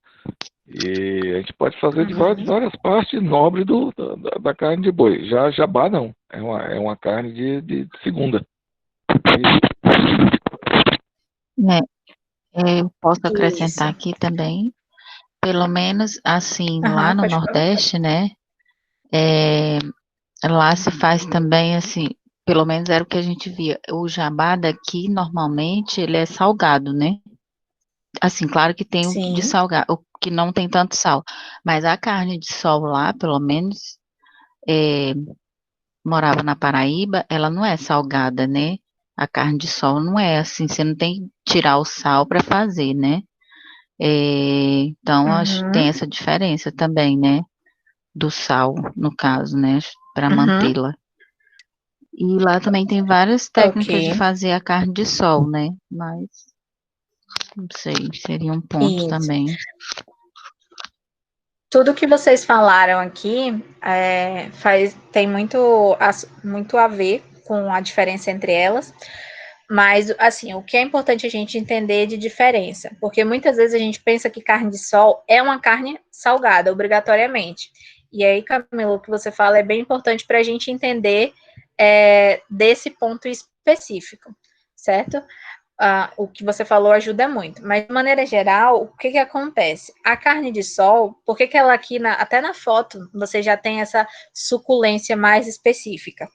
E a gente pode fazer de várias partes nobres da carne de boi. Já a jabá não. É uma carne de segunda. Eu posso acrescentar aqui também, pelo menos assim, lá no Nordeste, né? Lá se faz também assim, pelo menos era o que a gente via. O jabá daqui, normalmente, ele é salgado, né? Assim, claro que tem o de salgado, o que não tem tanto sal. Mas a carne de sol lá, pelo menos, morava na Paraíba, ela não é salgada, né? A carne de sol não é assim, você não tem que tirar o sal para fazer, né? Então, acho que tem essa diferença também, né? Do sal, no caso, né? Para mantê-la. E lá também tem várias técnicas de fazer a carne de sol, né? Mas, não sei, seria um ponto também. Tudo que vocês falaram aqui tem muito a ver com a diferença entre elas, mas, assim, o que é importante a gente entender de diferença, porque muitas vezes a gente pensa que carne de sol é uma carne salgada, obrigatoriamente. E aí, Camilo, o que você fala é bem importante para a gente entender desse ponto específico, certo? O que você falou ajuda muito. Mas, de maneira geral, o que acontece? A carne de sol, por que ela aqui, até na foto, você já tem essa suculência mais específica?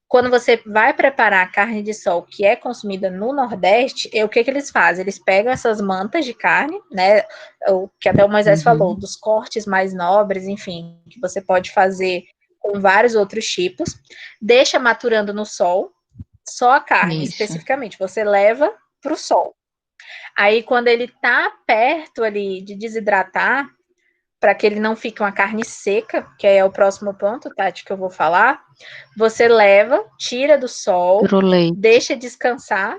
Quando você vai preparar a carne de sol que é consumida no Nordeste, o que eles fazem? Eles pegam essas mantas de carne, né? O que até o Moisés falou, dos cortes mais nobres, enfim, que você pode fazer com vários outros tipos, deixa maturando no sol, só a carne, especificamente, você leva para o sol. Aí, quando ele está perto ali de desidratar, para que ele não fique uma carne seca, que é o próximo ponto, Tati, que eu vou falar, você leva, tira do sol, deixa descansar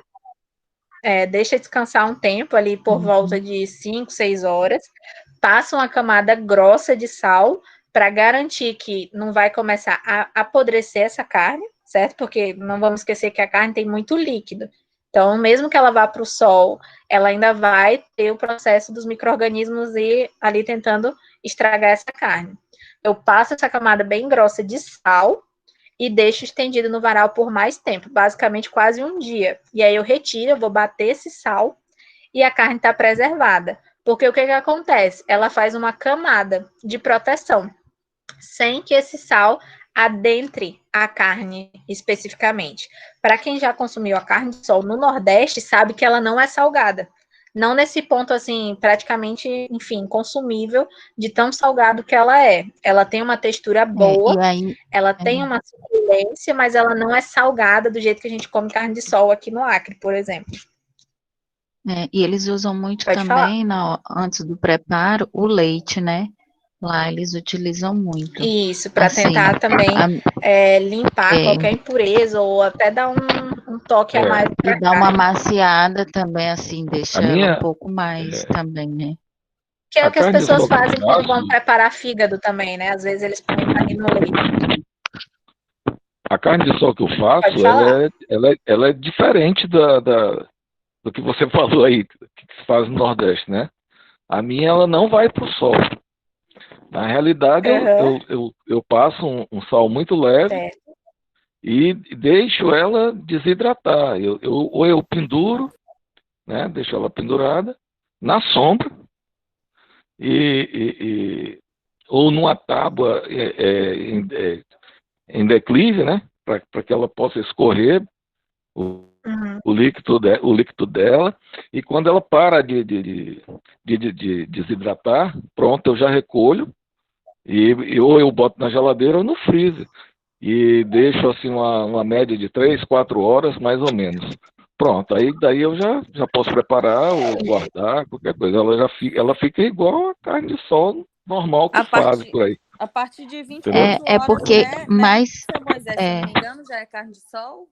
um tempo ali por volta de 5, 6 horas, passa uma camada grossa de sal para garantir que não vai começar a apodrecer essa carne, certo? Porque não vamos esquecer que a carne tem muito líquido. Então, mesmo que ela vá para o sol, ela ainda vai ter o processo dos micro-organismos ir ali tentando estragar essa carne. Eu passo essa camada bem grossa de sal e deixo estendido no varal por mais tempo, basicamente quase um dia. E aí eu retiro, eu vou bater esse sal e a carne está preservada. Porque o que acontece? Ela faz uma camada de proteção, sem que esse sal adentre a carne especificamente. Para quem já consumiu a carne de sol no Nordeste, sabe que ela não é salgada. Não nesse ponto, assim, praticamente, enfim, consumível, de tão salgado que ela é. Ela tem uma textura boa, ela tem uma suculência, mas ela não é salgada do jeito que a gente come carne de sol aqui no Acre, por exemplo. E eles usam muito também, antes do preparo, o leite, né? Lá eles utilizam muito. Isso, para assim, tentar também limpar qualquer impureza ou até dar um toque a mais. E dar uma maciada também, assim, deixa ela um pouco mais também, né? Que é o que as pessoas fazem quando vão preparar fígado também, né? Às vezes eles põem ali no leite. A carne de sol que eu faço, ela é diferente do que você falou aí, que se faz no Nordeste, né? A minha, ela não vai para o sol. Na realidade, eu passo um sal muito leve e deixo ela desidratar. Ou eu penduro, né? Deixo ela pendurada na sombra ou numa tábua em declive, né? Para que ela possa escorrer o líquido dela, e quando ela para de desidratar, pronto, eu já recolho ou eu boto na geladeira ou no freezer e deixo assim uma média de 3, 4 horas mais ou menos. Pronto, aí daí eu já posso preparar ou guardar qualquer coisa. Ela fica igual a carne de sol normal que faz por aí. A partir de 24 horas, porque mais Moisés, se não me engano, já é carne de sol?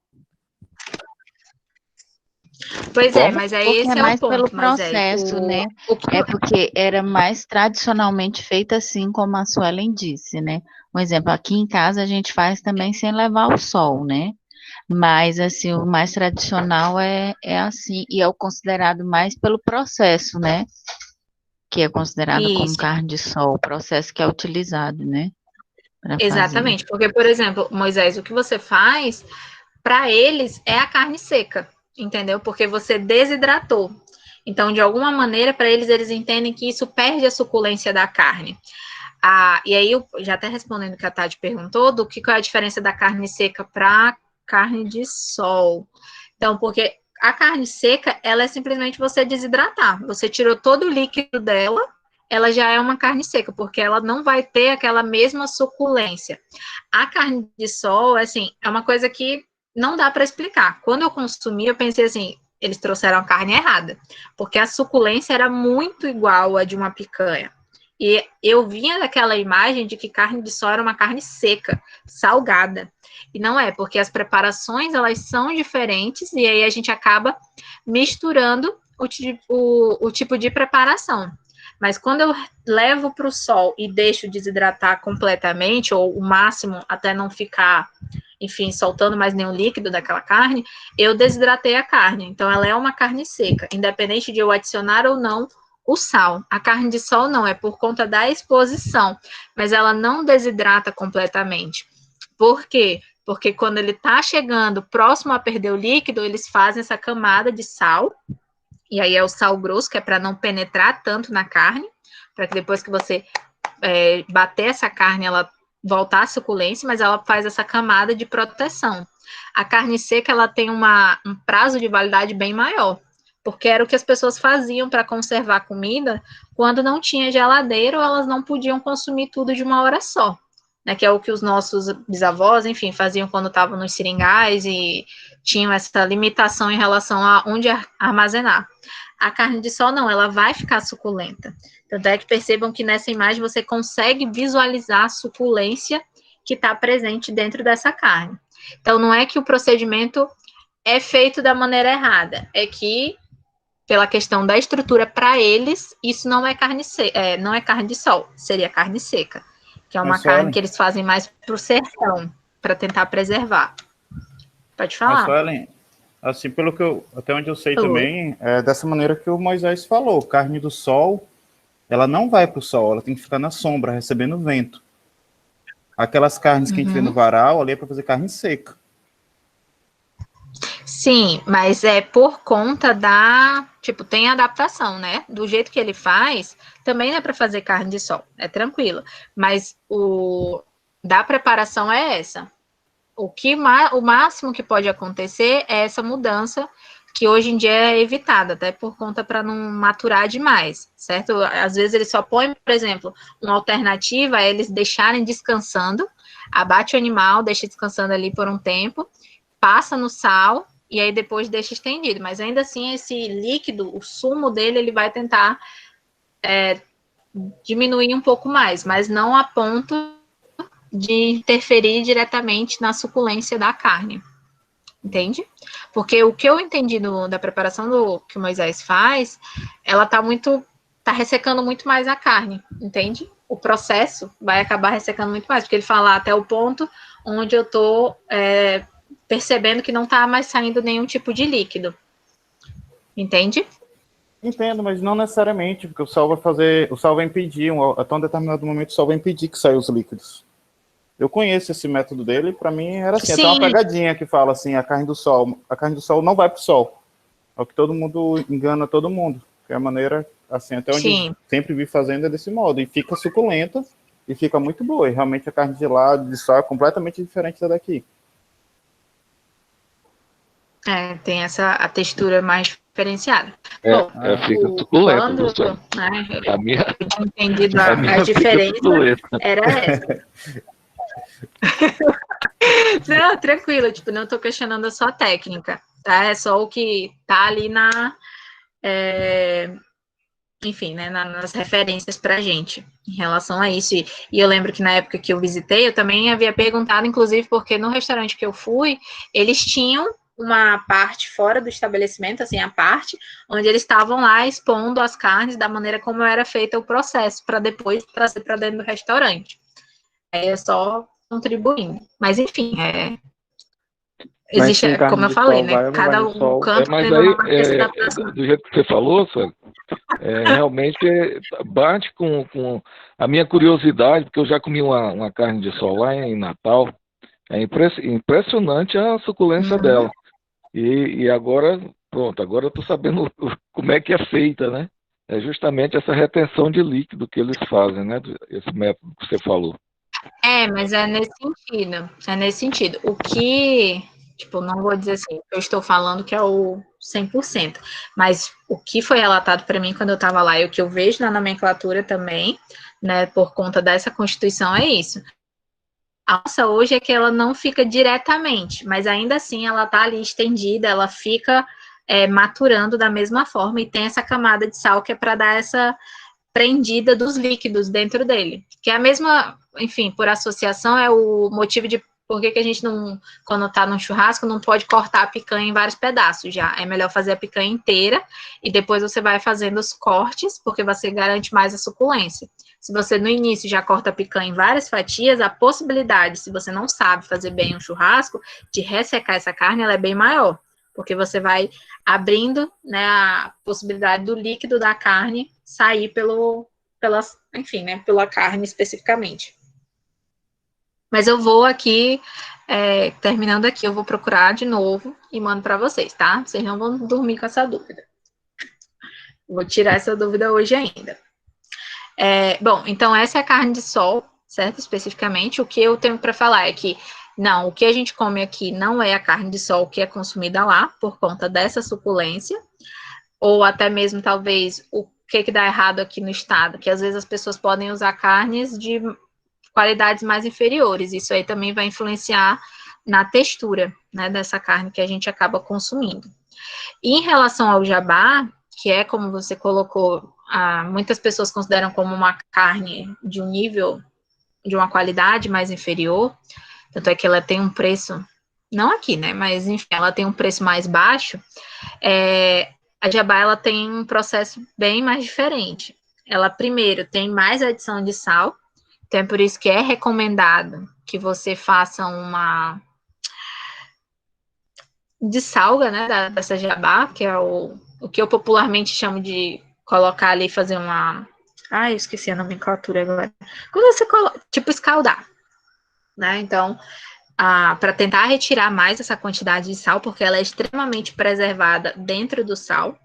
Pois mas aí porque esse é mais o ponto, pelo processo, né? É porque era mais tradicionalmente feito assim, como a Suelen disse, né? Um exemplo, aqui em casa a gente faz também sem levar ao sol, né? Mas, assim, o mais tradicional é assim, e é o considerado mais pelo processo, né? Que é considerado como carne de sol, o processo que é utilizado, né? Exatamente, porque, por exemplo, Moisés, o que você faz, para eles, é a carne seca, entendeu? Porque você desidratou. Então, de alguma maneira, para eles entendem que isso perde a suculência da carne. E aí, eu já até respondendo o que a Tati perguntou, qual é a diferença da carne seca para carne de sol. Então, porque a carne seca, ela é simplesmente você desidratar. Você tirou todo o líquido dela, ela já é uma carne seca, porque ela não vai ter aquela mesma suculência. A carne de sol, assim, é uma coisa que não dá para explicar. Quando eu consumi, eu pensei assim, eles trouxeram a carne errada, porque a suculência era muito igual à de uma picanha. E eu vinha daquela imagem de que carne de sol era uma carne seca, salgada. E não é, porque as preparações, elas são diferentes, e aí a gente acaba misturando o tipo de preparação. Mas quando eu levo para o sol e deixo desidratar completamente, ou o máximo até não ficar, enfim, soltando mais nenhum líquido daquela carne, eu desidratei a carne. Então, ela é uma carne seca, independente de eu adicionar ou não o sal. A carne de sol não, é por conta da exposição, mas ela não desidrata completamente. Por quê? Porque quando ele está chegando próximo a perder o líquido, eles fazem essa camada de sal, e aí é o sal grosso, que é para não penetrar tanto na carne, para que depois que você bater essa carne, ela voltar à suculência, mas ela faz essa camada de proteção. A carne seca, ela tem um prazo de validade bem maior, porque era o que as pessoas faziam para conservar a comida quando não tinha geladeira ou elas não podiam consumir tudo de uma hora só, né, que é o que os nossos bisavós, enfim, faziam quando estavam nos seringais e tinham essa limitação em relação a onde armazenar. A carne de sol não, ela vai ficar suculenta. Tanto é que percebam que nessa imagem você consegue visualizar a suculência que está presente dentro dessa carne. Então, não é que o procedimento é feito da maneira errada, é que pela questão da estrutura, para eles, isso não é carne não é carne de sol, seria carne seca, que é uma carne que eles fazem mais para o sertão, para tentar preservar. Pode falar. Mas, Ellen, assim, até onde eu sei também, é dessa maneira que o Moisés falou, carne do sol, ela não vai para o sol, ela tem que ficar na sombra, recebendo vento. Aquelas carnes que a gente vê no varal, ali é para fazer carne seca. Sim, mas é por conta tipo, tem adaptação, né? Do jeito que ele faz, também é para fazer carne de sol, é tranquilo. Mas da preparação é essa. O máximo que pode acontecer é essa mudança, que hoje em dia é evitada, até por conta para não maturar demais, certo? Às vezes eles só põem, por exemplo, uma alternativa é eles deixarem descansando, abate o animal, deixa descansando ali por um tempo, passa no sal, e aí depois deixa estendido, mas ainda assim esse líquido, o sumo dele, ele vai tentar diminuir um pouco mais, mas não a ponto de interferir diretamente na suculência da carne, entende? Porque o que eu entendi da preparação que o Moisés faz, ela tá ressecando muito mais a carne, entende? O processo vai acabar ressecando muito mais, porque ele fala até o ponto onde eu tô percebendo que não está mais saindo nenhum tipo de líquido. Entende? Entendo, mas não necessariamente, porque o sol vai impedir, até um determinado momento o sol vai impedir que saiam os líquidos. Eu conheço esse método dele, para mim era assim, até uma pegadinha que fala assim, a carne do sol não vai para o sol. É o que todo mundo engana todo mundo. Que é a maneira, assim, até onde eu sempre vi fazendo é desse modo. E fica suculenta e fica muito boa. E realmente a carne de lá, de sol, é completamente diferente da daqui. Tem a textura mais diferenciada. Bom, fica suculento. A minha entendido a diferença era essa. Não, tranquilo, tipo, não tô questionando a sua técnica, tá? É só o que tá ali enfim, né, nas referências pra gente em relação a isso. E eu lembro que na época que eu visitei, eu também havia perguntado, inclusive, porque no restaurante que eu fui, eles tinham uma parte fora do estabelecimento, assim, a parte onde eles estavam lá expondo as carnes da maneira como era feito o processo, para depois trazer para dentro do restaurante. É só contribuindo. Mas, enfim, existe, como eu falei, né? Cada canto mas tem uma questão da do jeito que você falou, Sueli, realmente bate com a minha curiosidade, porque eu já comi uma carne de sol lá em Natal. É impressionante a suculência dela. E agora, pronto, agora eu estou sabendo como é que é feita, né? É justamente essa retenção de líquido que eles fazem, né? Esse método que você falou. Mas é nesse sentido. É nesse sentido. O que, tipo, não vou dizer assim, eu estou falando que é o 100%, mas o que foi relatado para mim quando eu estava lá e o que eu vejo na nomenclatura também, né, por conta dessa constituição, é isso. A nossa hoje é que ela não fica diretamente, mas ainda assim ela está ali estendida, ela fica maturando da mesma forma e tem essa camada de sal que é para dar essa prendida dos líquidos dentro dele. Que é a mesma, enfim, por associação, é o motivo de por que a gente não, quando está no churrasco, não pode cortar a picanha em vários pedaços já. É melhor fazer a picanha inteira e depois você vai fazendo os cortes, porque você garante mais a suculência. Se você no início já corta a picanha em várias fatias, a possibilidade, se você não sabe fazer bem um churrasco, de ressecar essa carne, ela é bem maior, porque você vai abrindo, né, a possibilidade do líquido da carne sair enfim, né, pela carne especificamente. Mas eu vou aqui, terminando aqui, eu vou procurar de novo e mando para vocês, tá? Vocês não vão dormir com essa dúvida. Vou tirar essa dúvida hoje ainda. Bom, então essa é a carne de sol, certo? Especificamente, o que eu tenho para falar é que, não, o que a gente come aqui não é a carne de sol que é consumida lá, por conta dessa suculência, ou até mesmo, talvez, o que dá errado aqui no estado, que às vezes as pessoas podem usar carnes de qualidades mais inferiores, isso aí também vai influenciar na textura, né, dessa carne que a gente acaba consumindo. E em relação ao jabá, que é como você colocou, muitas pessoas consideram como uma carne de um nível, de uma qualidade mais inferior, tanto é que ela tem um preço, não aqui, né, mas enfim, ela tem um preço mais baixo, A jabá, ela tem um processo bem mais diferente. Ela, primeiro, tem mais adição de sal, então é por isso que é recomendado que você faça uma dessalga, né, dessa jabá, que é o que eu popularmente chamo de colocar ali, fazer uma... eu esqueci a nomenclatura agora. Quando você coloca, tipo, escaldar, né? Então, para tentar retirar mais essa quantidade de sal, porque ela é extremamente preservada dentro do sal.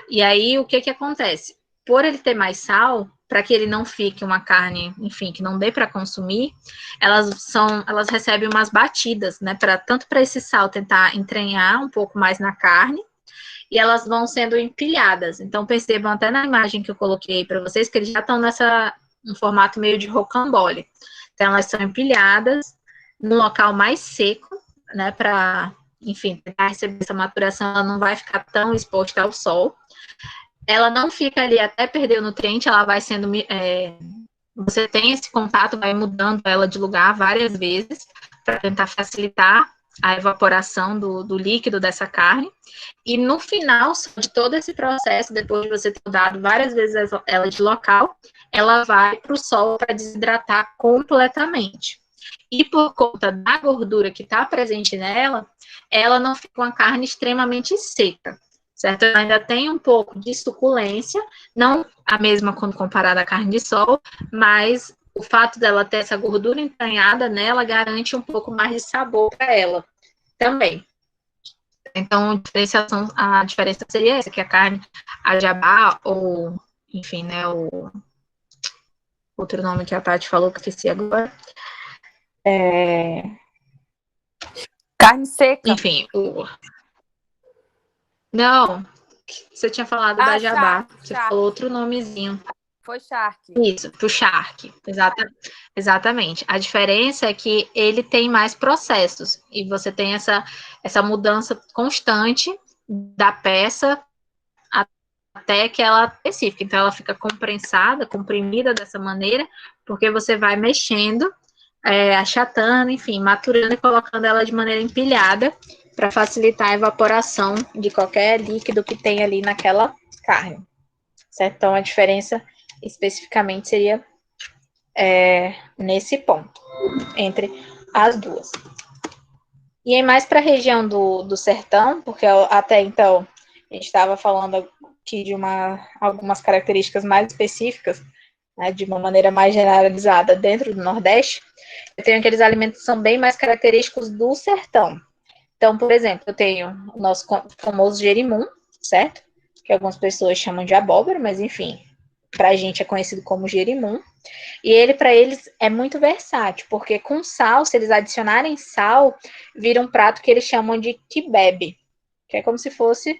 E aí, o que acontece? Por ele ter mais sal, para que ele não fique uma carne, enfim, que não dê para consumir, elas recebem umas batidas, né? Tanto para esse sal tentar entranhar um pouco mais na carne, e elas vão sendo empilhadas. Então, percebam até na imagem que eu coloquei para vocês, que eles já estão um formato meio de rocambole. Então, elas são empilhadas num local mais seco, né? Para, enfim, tentar receber essa maturação, ela não vai ficar tão exposta ao sol. Ela não fica ali até perder o nutriente, ela vai sendo... você tem esse contato, vai mudando ela de lugar várias vezes, para tentar facilitar a evaporação do líquido dessa carne. E no final de todo esse processo, depois de você ter mudado várias vezes ela de local, ela vai para o sol para desidratar completamente. E por conta da gordura que está presente nela, ela não fica uma carne extremamente seca, certo? Ela ainda tem um pouco de suculência, não a mesma quando comparada à carne de sol, mas o fato dela ter essa gordura entranhada nela garante um pouco mais de sabor para ela também. Então, a diferença seria essa, que a carne, a jabá, ou, enfim, né, o outro nome que a Tati falou, que eu esqueci agora, carne seca. Enfim, não, você tinha falado da jabá, você falou outro nomezinho. Foi charque. Isso, pro charque, exatamente. A diferença é que ele tem mais processos, e você tem essa mudança constante da peça até que ela específica. Então, ela fica comprensada, comprimida dessa maneira, porque você vai mexendo, achatando, enfim, maturando e colocando ela de maneira empilhada para facilitar a evaporação de qualquer líquido que tem ali naquela carne. Certo? Então, a diferença especificamente seria nesse ponto, entre as duas. E aí, mais para a região do sertão, porque até então a gente estava falando aqui de algumas características mais específicas, né, de uma maneira mais generalizada dentro do Nordeste, eu tenho aqueles alimentos que são bem mais característicos do sertão. Então, por exemplo, eu tenho o nosso famoso jerimum, certo? Que algumas pessoas chamam de abóbora, mas enfim, para a gente é conhecido como jerimum. E ele, para eles, é muito versátil, porque com sal, se eles adicionarem sal, vira um prato que eles chamam de kibebe, que é como se fosse,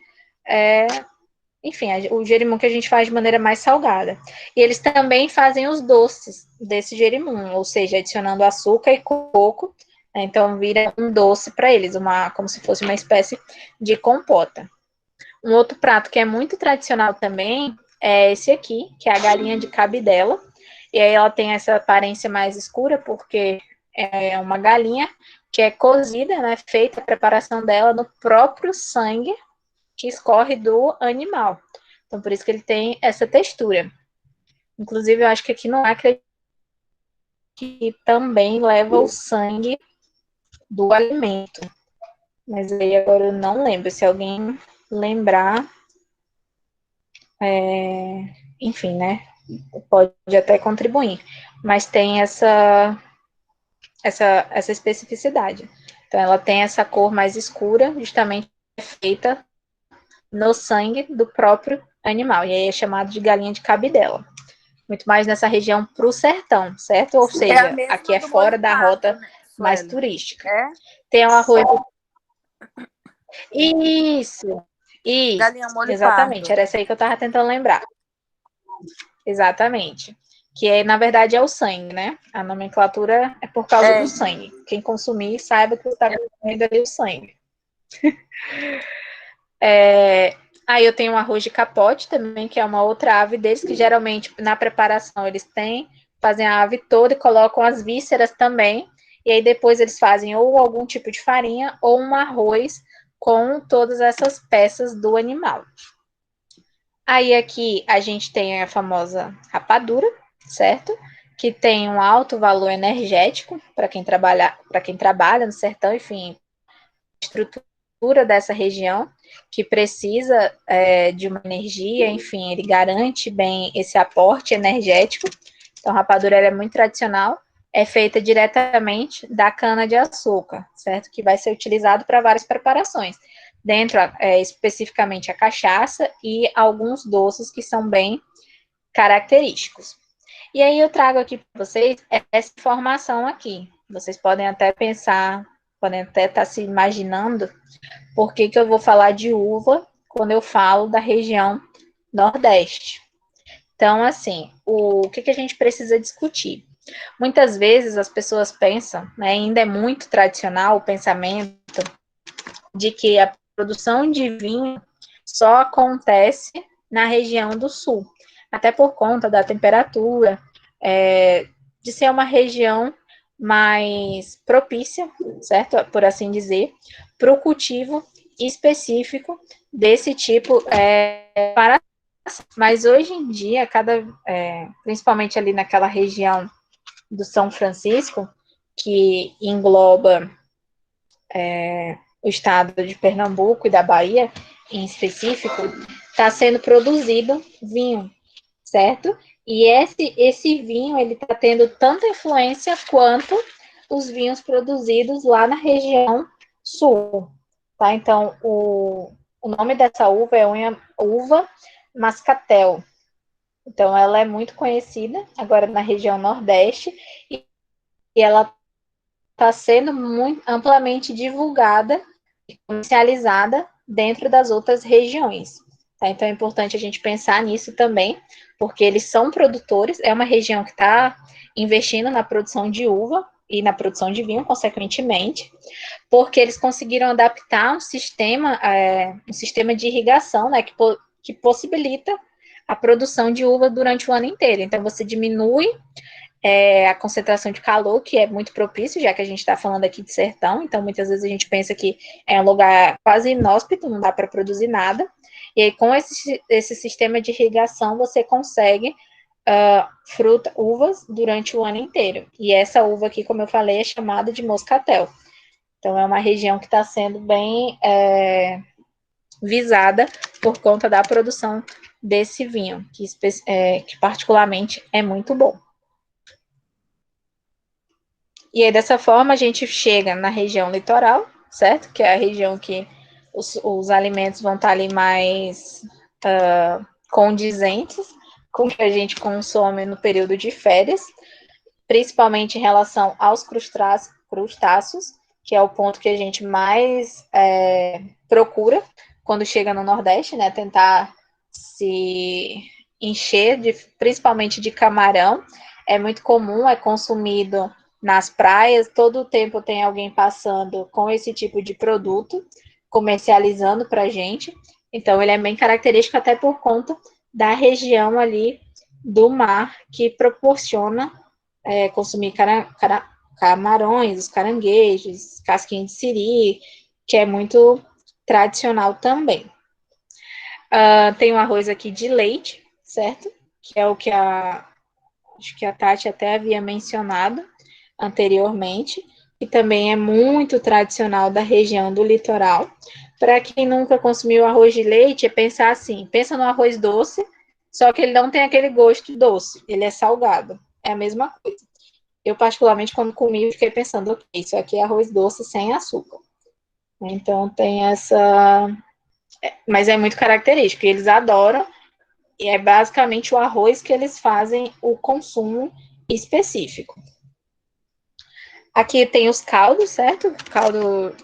enfim, o jerimum que a gente faz de maneira mais salgada. E eles também fazem os doces desse jerimum, ou seja, adicionando açúcar e coco, né? Então vira um doce para eles, como se fosse uma espécie de compota. Um outro prato que é muito tradicional também é esse aqui, que é a galinha de cabidela. E aí ela tem essa aparência mais escura, porque é uma galinha que é cozida, né, feita a preparação dela no próprio sangue que escorre do animal. Então, por isso que ele tem essa textura. Inclusive, eu acho que aqui no Acre que também leva o sangue do alimento. Mas aí agora eu não lembro. Se alguém lembrar, enfim, né? Pode até contribuir. Mas tem essa especificidade. Então, ela tem essa cor mais escura, justamente feita no sangue do próprio animal. E aí é chamado de galinha de cabidela. Muito mais nessa região para o sertão, certo? Ou seja, aqui é fora da rota mais turística. Tem o arroz... Isso. Galinha molho Exatamente, pardo. era essa aí que eu estava tentando lembrar. Exatamente. Que, na verdade, é o sangue, né? A nomenclatura é por causa do sangue. Quem consumir, saiba que você está consumindo ali o sangue. Aí eu tenho um arroz de capote também, que é uma outra ave deles, que geralmente, na preparação, eles fazem a ave toda e colocam as vísceras também. E aí depois eles fazem ou algum tipo de farinha ou um arroz com todas essas peças do animal. Aí aqui a gente tem a famosa rapadura, certo? Que tem um alto valor energético para quem trabalha no sertão, enfim, estrutura dessa região que precisa de uma energia, enfim, ele garante bem esse aporte energético. Então, a rapadura é muito tradicional, é feita diretamente da cana-de-açúcar, certo? Que vai ser utilizado para várias preparações. Dentro, especificamente, a cachaça e alguns doces que são bem característicos. E aí eu trago aqui para vocês essa informação aqui. Vocês podem até pensar, podem até estar se imaginando por que eu vou falar de uva quando eu falo da região Nordeste. Então, assim, o que a gente precisa discutir? Muitas vezes as pessoas pensam, né, ainda é muito tradicional o pensamento de que a produção de vinho só acontece na região do sul, até por conta da temperatura, de ser uma região mais propícia, certo? Por assim dizer, para o cultivo específico desse tipo para. Mas hoje em dia, principalmente ali naquela região do São Francisco, que engloba o estado de Pernambuco e da Bahia, em específico, está sendo produzido vinho, certo? E esse vinho, ele está tendo tanta influência quanto os vinhos produzidos lá na região sul, tá? Então, o nome dessa uva é uva Mascatel. Então, ela é muito conhecida agora na região Nordeste e ela está sendo muito amplamente divulgada e comercializada dentro das outras regiões. Tá? Então, é importante a gente pensar nisso também, porque eles são produtores, é uma região que está investindo na produção de uva e na produção de vinho, consequentemente, porque eles conseguiram adaptar um sistema de irrigação, né, que possibilita a produção de uva durante o ano inteiro. Então, você diminui a concentração de calor, que é muito propício, já que a gente está falando aqui de sertão, então muitas vezes a gente pensa que é um lugar quase inóspito, não dá para produzir nada, e aí com esse sistema de irrigação você consegue uvas durante o ano inteiro, e essa uva aqui, como eu falei, é chamada de moscatel. Então é uma região que está sendo bem visada por conta da produção desse vinho, que particularmente é muito bom. E aí, dessa forma, a gente chega na região litoral, certo? Que é a região que os alimentos vão estar ali mais condizentes com o que a gente consome no período de férias, principalmente em relação aos crustáceos, que é o ponto que a gente mais procura quando chega no Nordeste, né? Tentar se encher, principalmente de camarão. É muito comum, é consumido nas praias, todo o tempo tem alguém passando com esse tipo de produto, comercializando para a gente. Então, ele é bem característico até por conta da região ali do mar, que proporciona consumir camarões, os caranguejos, casquinha de siri, que é muito tradicional também. Tem o arroz aqui de leite, certo? Que é o que acho que a Tati até havia mencionado anteriormente, que também é muito tradicional da região do litoral. Para quem nunca consumiu arroz de leite, é pensar assim, pensa no arroz doce, só que ele não tem aquele gosto doce, ele é salgado. É a mesma coisa. Eu, particularmente, quando comi, fiquei pensando, ok, isso aqui é arroz doce sem açúcar. Então, tem essa... Mas é muito característico, e eles adoram, e é basicamente o arroz que eles fazem o consumo específico. Aqui tem os caldos, certo? Caldo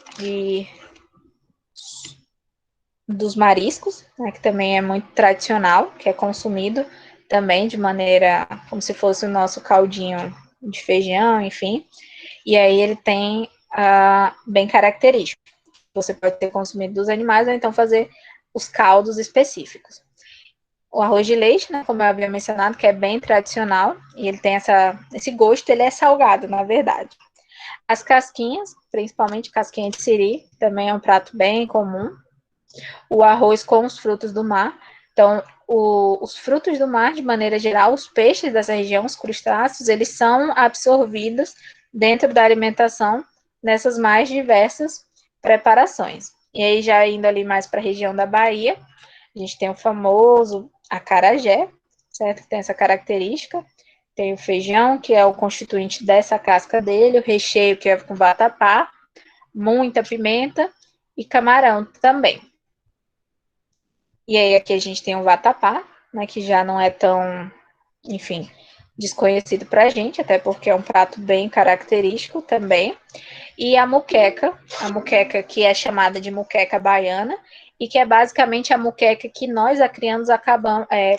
dos mariscos, né, que também é muito tradicional, que é consumido também de maneira como se fosse o nosso caldinho de feijão, enfim. E aí ele tem bem característico. Você pode ter consumido dos animais ou então fazer os caldos específicos. O arroz de leite, né, como eu havia mencionado, que é bem tradicional, e ele tem esse gosto, ele é salgado, na verdade. As casquinhas, principalmente casquinha de siri, também é um prato bem comum. O arroz com os frutos do mar. Então, os frutos do mar, de maneira geral, os peixes dessa região, os crustáceos, eles são absorvidos dentro da alimentação nessas mais diversas preparações. E aí, já indo ali mais para a região da Bahia, a gente tem o famoso acarajé, certo? Que tem essa característica. Tem o feijão, que é o constituinte dessa casca dele, o recheio, que é com vatapá, muita pimenta e camarão também. E aí, aqui a gente tem o vatapá, né, que já não é tão, enfim, desconhecido para a gente, até porque é um prato bem característico também. E a muqueca que é chamada de muqueca baiana, e que é basicamente a muqueca que nós, acrianos,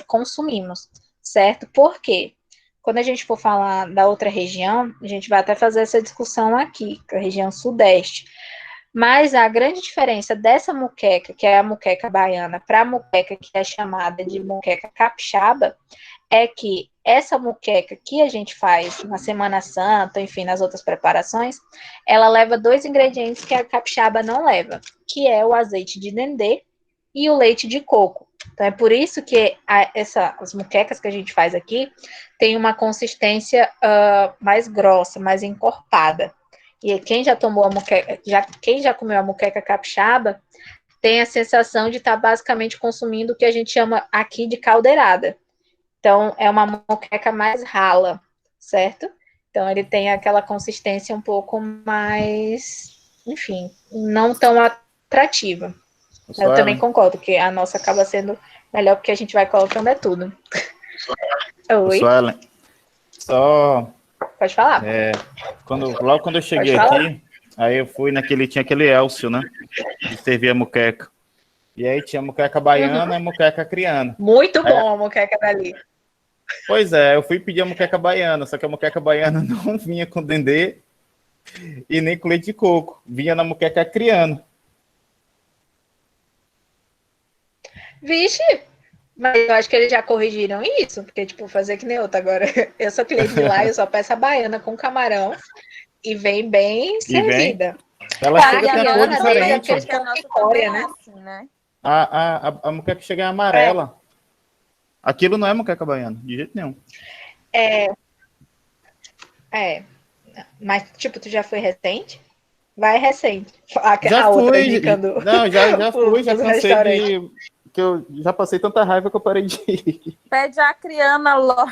consumimos, certo? Por quê? Quando a gente for falar da outra região, a gente vai até fazer essa discussão aqui, a região sudeste. Mas a grande diferença dessa muqueca, que é a muqueca baiana, para a muqueca que é chamada de muqueca capixaba, é que essa muqueca que a gente faz na Semana Santa, enfim, nas outras preparações, ela leva 2 ingredientes que a capixaba não leva, que é o azeite de dendê e o leite de coco. Então, é por isso que as muquecas que a gente faz aqui tem uma consistência mais grossa, mais encorpada. E quem já tomou a muqueca, quem já comeu a muqueca capixaba, tem a sensação de estar basicamente consumindo o que a gente chama aqui de caldeirada. Então, é uma moqueca mais rala, certo? Então, ele tem aquela consistência um pouco mais, enfim, não tão atrativa. Eu também concordo que a nossa acaba sendo melhor porque a gente vai colocando tudo. Oi? Suelen, só... Pode falar. Logo quando eu cheguei aqui, aí eu fui tinha aquele Elcio, né? Que servia muqueca. E aí tinha muqueca baiana e muqueca acriana. Muito bom a muqueca dali. Pois é, eu fui pedir a muqueca baiana, só que a muqueca baiana não vinha com dendê e nem com leite de coco. Vinha na muqueca acriana. Vixe! Mas eu acho que eles já corrigiram isso, porque, tipo, fazer que nem outra agora. Eu sou cliente de lá, eu só peço a baiana com camarão e vem bem servida. Ela chega a ter a cor diferente. Porque a nossa também é assim, né? A muqueca chega em amarela. Aquilo não é muqueca baiana, de jeito nenhum. Mas, tipo, tu já foi recente? Vai recente. Já outra fui. indicando Não, já fui, já cansei de... Que eu já passei tanta raiva que eu parei de ir. Pede a acriana logo.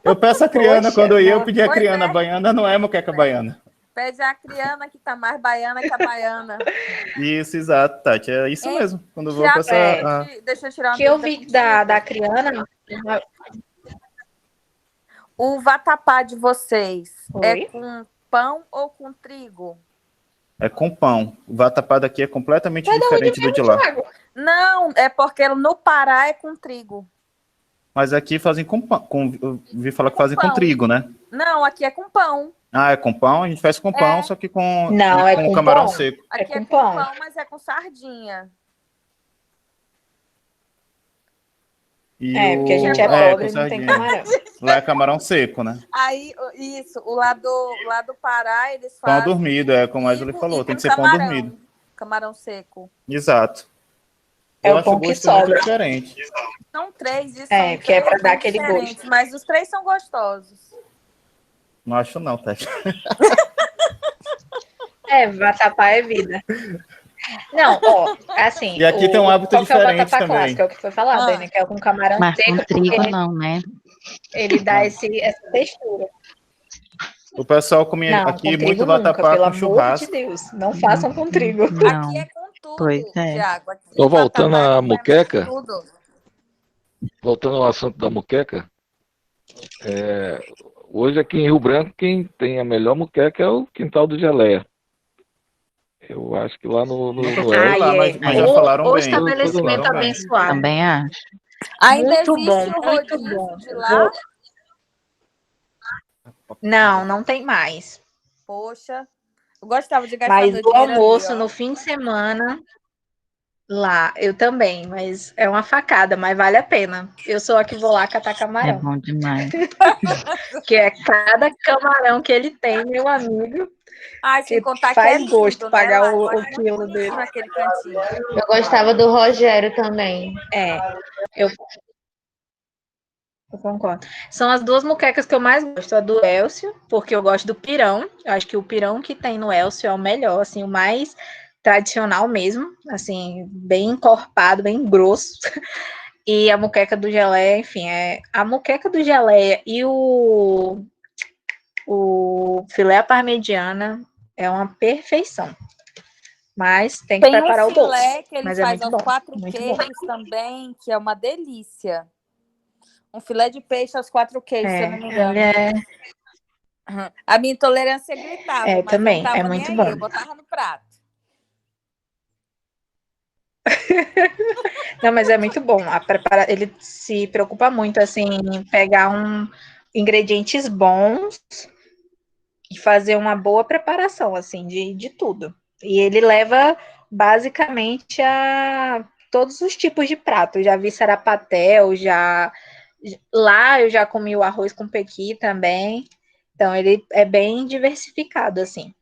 Eu peço a acriana, quando eu pedi a Pois acriana. é. A baiana não é muqueca baiana. Pede a acriana que tá mais baiana que a baiana. Isso, exato, Tati. É isso mesmo. Quando eu vou Já passar... Deixa eu tirar uma que eu dúvida vi contigo. da acriana. O vatapá de vocês Oi? é com pão ou com trigo? É com pão. O vatapá daqui é completamente diferente do de lá. Não, é porque no Pará é com trigo. Mas aqui fazem com pão. Eu vi falar que fazem com pão. trigo, né? Não, aqui é com pão. Ah, é com pão? A gente faz com pão, só que com, Não, é com camarão pão. seco. Aqui com é com pão. pão, mas é com sardinha. E porque a gente é pobre e não tem camarão. Lá é camarão seco, né? Aí, isso, o lá do Pará, eles Pão fazem dormido, como a Julie falou, tem que ser pão camarão. dormido. Camarão seco. Exato. É Eu o acho pão o que gosto muito sobra. diferente. São 3 e É, são que é 3 pra dar bem aquele diferentes, gosto. mas os 3 são gostosos. Não acho não, Tati. Vatapá é vida. Não, assim... E aqui tem um hábito qual que é o diferente vatapá também. clássico? É o que foi falado aí, né? Que é com camarão Mas seco. com trigo porque não, né? ele dá essa textura. O pessoal come Não, aqui com trigo muito nunca, vatapá pelo com amor churrasco. de Deus. Não façam com trigo. Não. Aqui é com tudo, Pois é. Thiago. Aqui Tô voltando vatapá à é com muqueca. tudo. Voltando ao assunto da muqueca, hoje aqui em Rio Branco, quem tem a melhor muqueca é o Quintal do Geleia. Eu acho que lá no Nunca fui Oeste. lá, mas já falaram O bem. estabelecimento Falaram bem. abençoado. Também acho. Ainda Muito existe bom, o muito rodízio bom. de lá? Não tem mais. Poxa, eu gostava de gastar Mas meu o dinheiro almoço ali, ó. no fim de semana, lá, eu também, mas é uma facada, mas vale a pena. Eu sou a que vou lá catar É camarão. bom demais. Que é cada camarão que ele tem, meu amigo, Ai, sem que contar que faz é gosto lindo, pagar né, lá? o Eu acho muito quilo bonito dele. naquele cantinho. Eu gostava do Rogério também. Eu Eu concordo. São as duas moquecas que eu mais gosto. A do Elcio, porque eu gosto do pirão. Eu acho que o pirão que tem no Elcio é o melhor, assim, o mais tradicional mesmo. Assim, bem encorpado, bem grosso. E a moqueca do geleia, enfim, a moqueca do geleia e o filé à parmegiana é uma perfeição. Mas tem que preparar o doce. Tem um filé que ele faz aos 4 muito queijos também, que é uma delícia. Um filé de peixe aos 4 queijos, se eu não me engano. A minha intolerância gritava, mas também, eu não tava muito nem bom. aí, eu botava no prato. Não, mas é muito bom. Ele se preocupa muito assim em pegar ingredientes bons e fazer uma boa preparação assim de tudo. E ele leva basicamente a todos os tipos de prato. Eu já vi sarapatel, lá eu já comi o arroz com pequi também. Então ele é bem diversificado assim.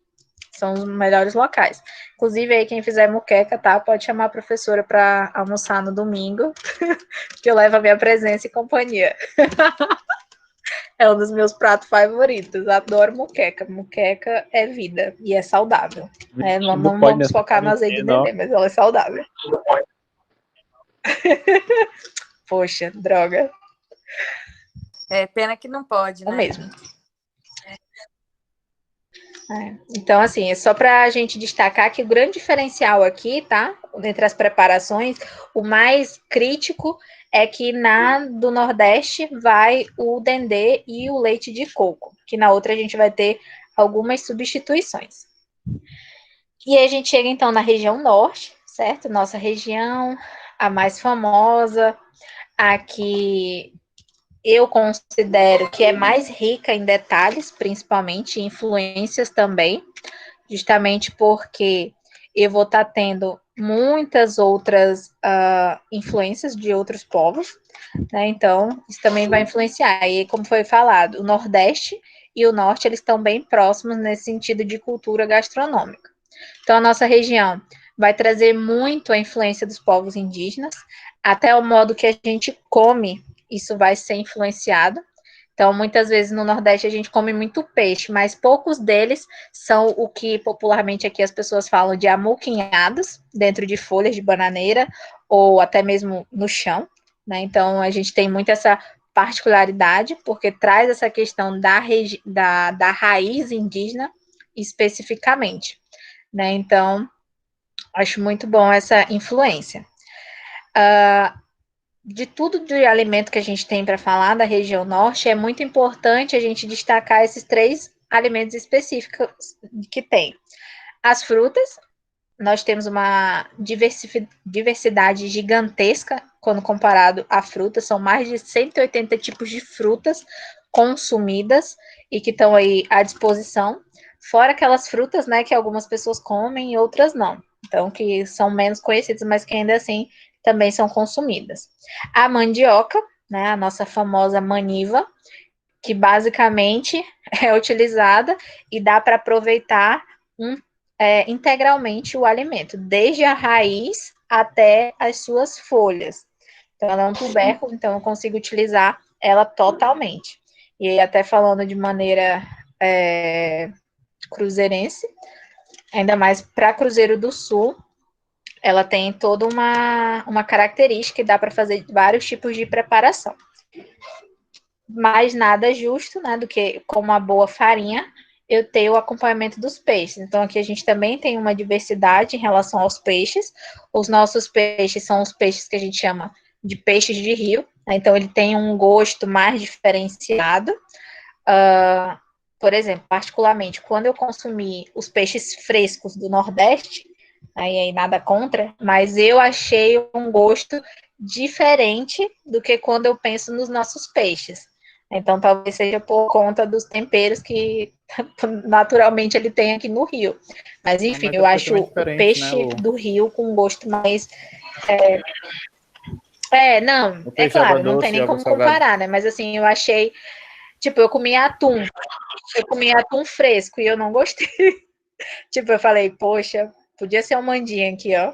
São os melhores locais. Inclusive, aí, quem fizer moqueca, tá? Pode chamar a professora para almoçar no domingo, que eu levo a minha presença e companhia. É um dos meus pratos favoritos. Adoro moqueca. Moqueca é vida e é saudável. Não vamos focar no azeite de dendê, mas ela é saudável. Poxa, droga. É pena que não pode, né? É mesmo. Então, assim, é só para a gente destacar que o grande diferencial aqui, tá? Entre as preparações, o mais crítico é que do Nordeste vai o dendê e o leite de coco, que na outra a gente vai ter algumas substituições. E aí a gente chega, então, na região Norte, certo? Nossa região, a mais famosa, a que eu considero que é mais rica em detalhes, principalmente, e influências também, justamente porque eu vou estar tendo muitas outras influências de outros povos, né? Então, isso também vai influenciar. E como foi falado, o Nordeste e o Norte, eles estão bem próximos nesse sentido de cultura gastronômica. Então, a nossa região vai trazer muito a influência dos povos indígenas, até o modo que a gente come, isso vai ser influenciado. Então, muitas vezes no Nordeste a gente come muito peixe, mas poucos deles são o que popularmente aqui as pessoas falam de amuquinhados, dentro de folhas de bananeira, ou até mesmo no chão, né? Então, a gente tem muito essa particularidade, porque traz essa questão da raiz indígena especificamente, né? Então, acho muito bom essa influência. De tudo de alimento que a gente tem para falar da região norte, é muito importante a gente destacar esses 3 alimentos específicos que tem. As frutas, nós temos uma diversidade gigantesca quando comparado à fruta, são mais de 180 tipos de frutas consumidas e que estão aí à disposição, fora aquelas frutas, né, que algumas pessoas comem e outras não. Então, que são menos conhecidas, mas que ainda assim também são consumidas. A mandioca, né, a nossa famosa maniva, que basicamente é utilizada e dá para aproveitar integralmente o alimento, desde a raiz até as suas folhas. Então, ela é um tubérculo, então eu consigo utilizar ela totalmente. E até falando de maneira cruzeirense, ainda mais para Cruzeiro do Sul, ela tem toda uma característica e dá para fazer vários tipos de preparação. Mas nada justo, né, do que com uma boa farinha, eu tenho o acompanhamento dos peixes. Então, aqui a gente também tem uma diversidade em relação aos peixes. Os nossos peixes são os peixes que a gente chama de peixes de rio, né? Então, ele tem um gosto mais diferenciado. Por exemplo, particularmente, quando eu consumi os peixes frescos do Nordeste, aí nada contra, mas eu achei um gosto diferente do que quando eu penso nos nossos peixes. Então, talvez seja por conta dos temperos que naturalmente ele tem aqui no Rio. Mas, enfim, eu acho o peixe, né, do Rio com gosto mais... não, é claro, não tem nem como comparar, né? Mas, assim, eu achei... Tipo, eu comi atum fresco e eu não gostei. Tipo, eu falei, poxa, podia ser uma mandinha aqui, ó.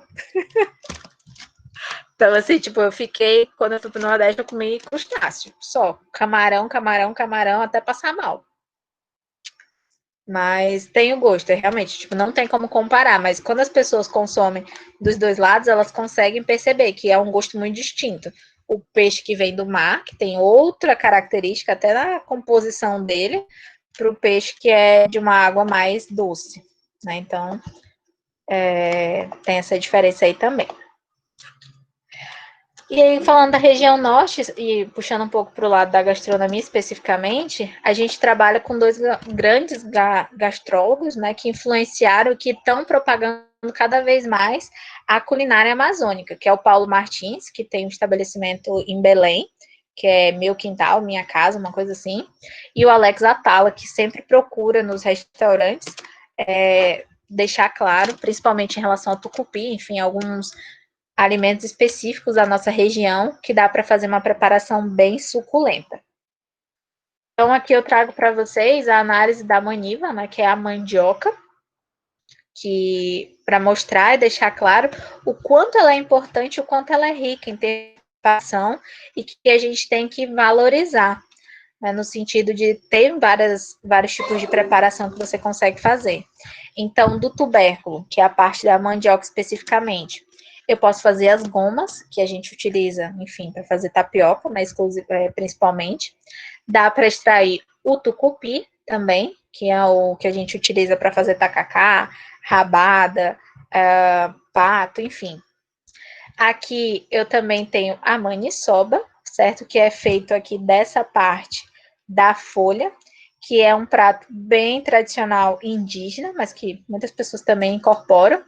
Então, assim, tipo, quando eu fui pro Nordeste, eu comi crustáceo, só. Camarão, camarão, camarão, até passar mal. Mas tem o gosto, realmente, tipo, não tem como comparar, mas quando as pessoas consomem dos dois lados, elas conseguem perceber que é um gosto muito distinto. O peixe que vem do mar, que tem outra característica, até na composição dele, para o peixe que é de uma água mais doce, né? Então, tem essa diferença aí também. E aí, falando da região norte, e puxando um pouco para o lado da gastronomia especificamente, a gente trabalha com dois grandes gastrólogos, né, que influenciaram e que estão propagando cada vez mais a culinária amazônica, que é o Paulo Martins, que tem um estabelecimento em Belém, que é Meu Quintal, Minha Casa, uma coisa assim, e o Alex Atala, que sempre procura nos restaurantes deixar claro, principalmente em relação ao tucupi, enfim, alguns alimentos específicos da nossa região, que dá para fazer uma preparação bem suculenta. Então, aqui eu trago para vocês a análise da maniva, né, que é a mandioca, que para mostrar e deixar claro o quanto ela é importante, o quanto ela é rica em preparação e que a gente tem que valorizar, né, no sentido de ter vários tipos de preparação que você consegue fazer. Então, do tubérculo, que é a parte da mandioca especificamente, eu posso fazer as gomas, que a gente utiliza, enfim, para fazer tapioca, mas principalmente. Dá para extrair o tucupi também, que é o que a gente utiliza para fazer tacacá, rabada, pato, enfim. Aqui eu também tenho a maniçoba, certo? Que é feito aqui dessa parte da folha, que é um prato bem tradicional indígena, mas que muitas pessoas também incorporam.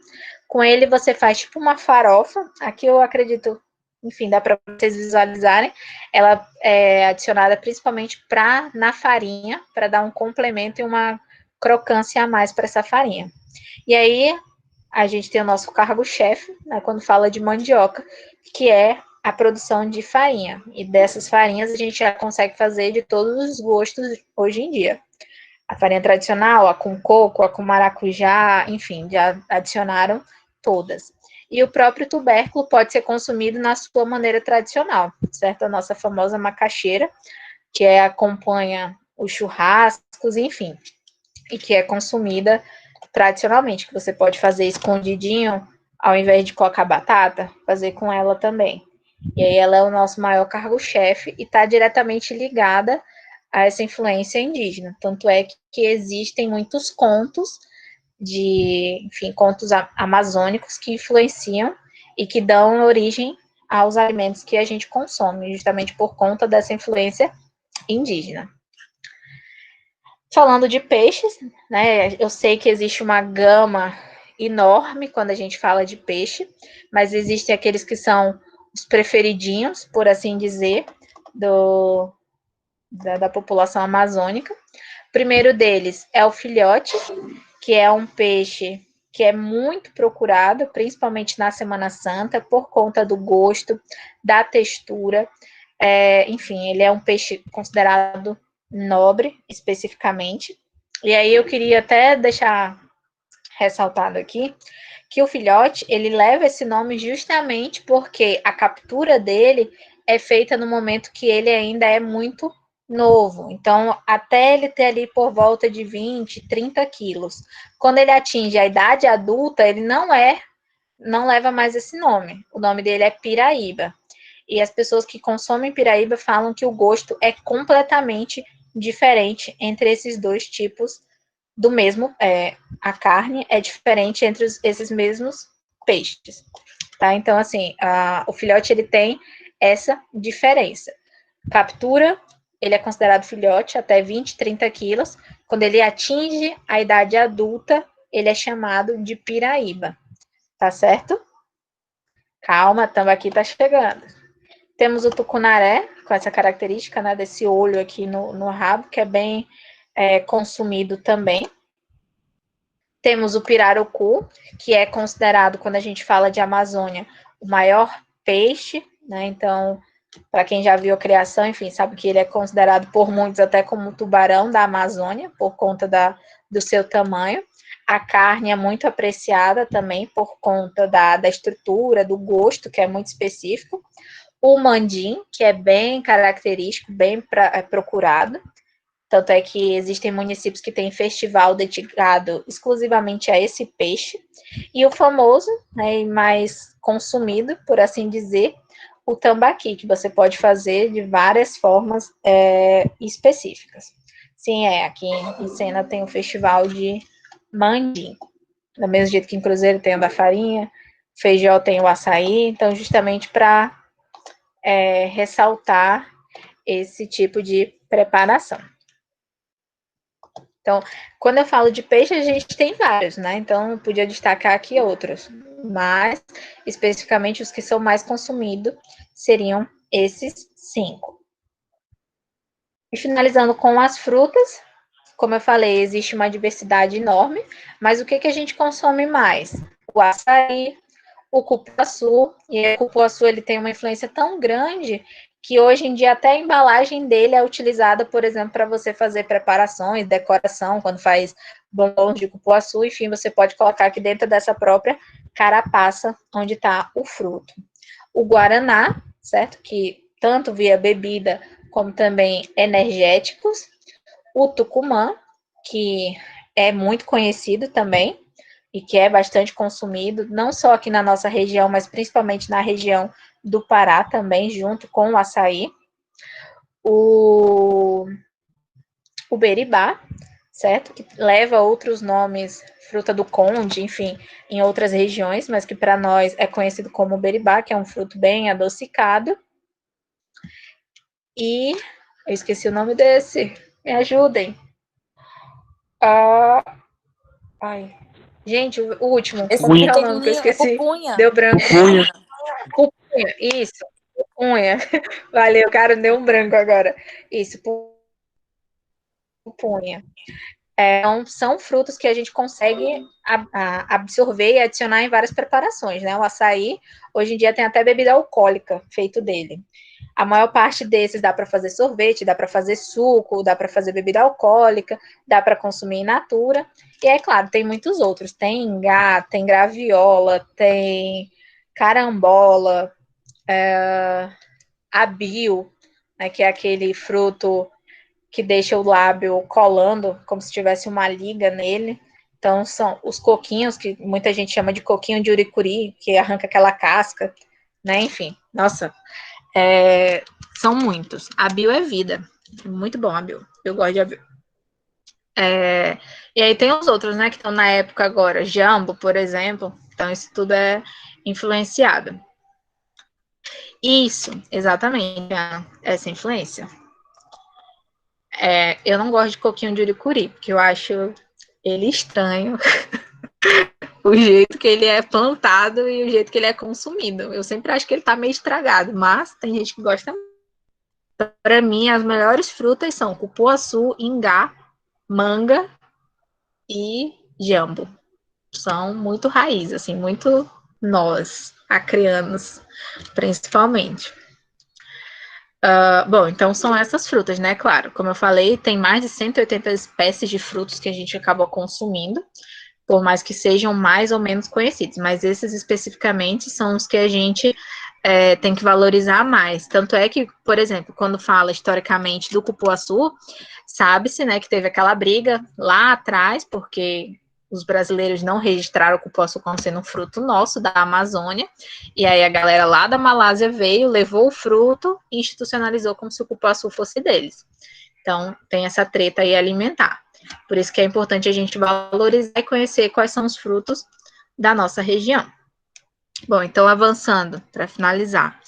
Com ele você faz tipo uma farofa. Aqui eu acredito, enfim, dá para vocês visualizarem. Ela é adicionada principalmente na farinha, para dar um complemento e uma crocância a mais para essa farinha. E aí a gente tem o nosso cargo-chefe, né, quando fala de mandioca, que é a produção de farinha. E dessas farinhas a gente já consegue fazer de todos os gostos hoje em dia. A farinha tradicional, a com coco, a com maracujá, enfim, já adicionaram todas. E o próprio tubérculo pode ser consumido na sua maneira tradicional, certo? A nossa famosa macaxeira, que acompanha os churrascos, enfim, e que é consumida tradicionalmente, que você pode fazer escondidinho, ao invés de colocar batata, fazer com ela também. E aí ela é o nosso maior cargo-chefe e está diretamente ligada a essa influência indígena. Tanto é que existem muitos contos contos amazônicos que influenciam e que dão origem aos alimentos que a gente consome, justamente por conta dessa influência indígena. Falando de peixes, né? Eu sei que existe uma gama enorme quando a gente fala de peixe, mas existem aqueles que são os preferidinhos, por assim dizer, da população amazônica. O primeiro deles é o filhote, que é um peixe que é muito procurado, principalmente na Semana Santa, por conta do gosto, da textura. Enfim, ele é um peixe considerado nobre, especificamente. E aí eu queria até deixar ressaltado aqui que o filhote, ele leva esse nome justamente porque a captura dele é feita no momento que ele ainda é muito novo. Então, até ele ter ali por volta de 20, 30 quilos. Quando ele atinge a idade adulta, ele não leva mais esse nome. O nome dele é piraíba. E as pessoas que consomem piraíba falam que o gosto é completamente diferente entre esses dois tipos do mesmo, a carne é diferente entre esses mesmos peixes, tá? Então, assim, o filhote, ele tem essa diferença. Captura, ele é considerado filhote até 20, 30 quilos. Quando ele atinge a idade adulta, ele é chamado de piraíba, tá certo? Calma, tambaqui tá chegando. Temos o tucunaré, com essa característica, né, desse olho aqui no rabo, que é bem consumido também. Temos o pirarucu, que é considerado, quando a gente fala de Amazônia, o maior peixe, né? Então, para quem já viu a criação, enfim, sabe que ele é considerado por muitos até como o tubarão da Amazônia, por conta do seu tamanho. A carne é muito apreciada também por conta da estrutura, do gosto, que é muito específico. O mandim, que é bem característico, bem procurado. Tanto é que existem municípios que têm festival dedicado exclusivamente a esse peixe. E o famoso, né, mais consumido, por assim dizer, o tambaqui, que você pode fazer de várias formas específicas. Sim, aqui em Sena tem o festival de mandim. Do mesmo jeito que em Cruzeiro tem o da farinha, Feijó tem o açaí, então justamente para ressaltar esse tipo de preparação. Então, quando eu falo de peixe, a gente tem vários, né? Então, eu podia destacar aqui outros, mas especificamente os que são mais consumidos seriam esses 5. E finalizando com as frutas, como eu falei, existe uma diversidade enorme, mas o que a gente consome mais? O açaí, o cupuaçu, e o cupuaçu ele tem uma influência tão grande que hoje em dia até a embalagem dele é utilizada, por exemplo, para você fazer preparações, decoração, quando faz bombons de cupuaçu, enfim, você pode colocar aqui dentro dessa própria carapaça onde está o fruto. O guaraná, certo? Que tanto via bebida como também energéticos. O tucumã, que é muito conhecido também, e que é bastante consumido, não só aqui na nossa região, mas principalmente na região do Pará também, junto com o açaí. O beribá, certo? Que leva outros nomes, fruta do conde, enfim, em outras regiões, mas que para nós é conhecido como beribá, que é um fruto bem adocicado. E eu esqueci o nome desse, me ajudem. Ai. Gente, o último, como que é o nome que eu esqueci? Pupunha. Deu branco. Pupunha. Isso. Pupunha. Valeu, cara, deu um branco agora. Isso, pupunha. Então, são frutos que a gente consegue absorver e adicionar em várias preparações, né? O açaí, hoje em dia, tem até bebida alcoólica feito dele. A maior parte desses dá para fazer sorvete, dá para fazer suco, dá para fazer bebida alcoólica, dá para consumir in natura. E é claro, tem muitos outros. Tem ingá, tem graviola, tem carambola, abil, né, que é aquele fruto que deixa o lábio colando, como se tivesse uma liga nele. Então, são os coquinhos, que muita gente chama de coquinho de uricuri, que arranca aquela casca, né? Enfim, nossa, são muitos. Abil é vida. Muito bom, abil. Eu gosto de abil. E aí tem os outros, né, que estão na época agora. Jambo, por exemplo. Então, isso tudo é influenciado. Isso, exatamente, essa influência. Eu não gosto de coquinho de uricuri, porque eu acho ele estranho. O jeito que ele é plantado e o jeito que ele é consumido. Eu sempre acho que ele tá meio estragado, mas tem gente que gosta. Para mim, as melhores frutas são cupuaçu, ingá, manga e jambo. São muito raiz, assim, muito nós, acrianos, principalmente. Bom, então são essas frutas, né? Claro, como eu falei, tem mais de 180 espécies de frutos que a gente acaba consumindo, por mais que sejam mais ou menos conhecidos, mas esses especificamente são os que a gente tem que valorizar mais. Tanto é que, por exemplo, quando fala historicamente do cupuaçu, sabe-se, né, que teve aquela briga lá atrás, porque os brasileiros não registraram o cupuaçu como sendo um fruto nosso, da Amazônia, e aí a galera lá da Malásia veio, levou o fruto e institucionalizou como se o cupuaçu fosse deles. Então, tem essa treta aí alimentar. Por isso que é importante a gente valorizar e conhecer quais são os frutos da nossa região. Bom, então avançando, para finalizar,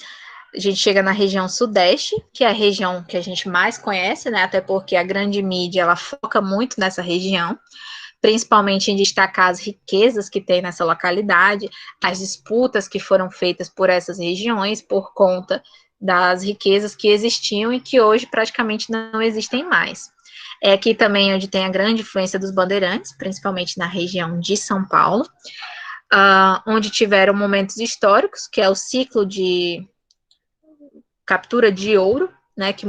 a gente chega na região sudeste, que é a região que a gente mais conhece, né? Até porque a grande mídia, ela foca muito nessa região, principalmente em destacar as riquezas que tem nessa localidade, as disputas que foram feitas por essas regiões, por conta das riquezas que existiam e que hoje praticamente não existem mais. É aqui também onde tem a grande influência dos bandeirantes, principalmente na região de São Paulo, onde tiveram momentos históricos, que é o ciclo de captura de ouro, né? Que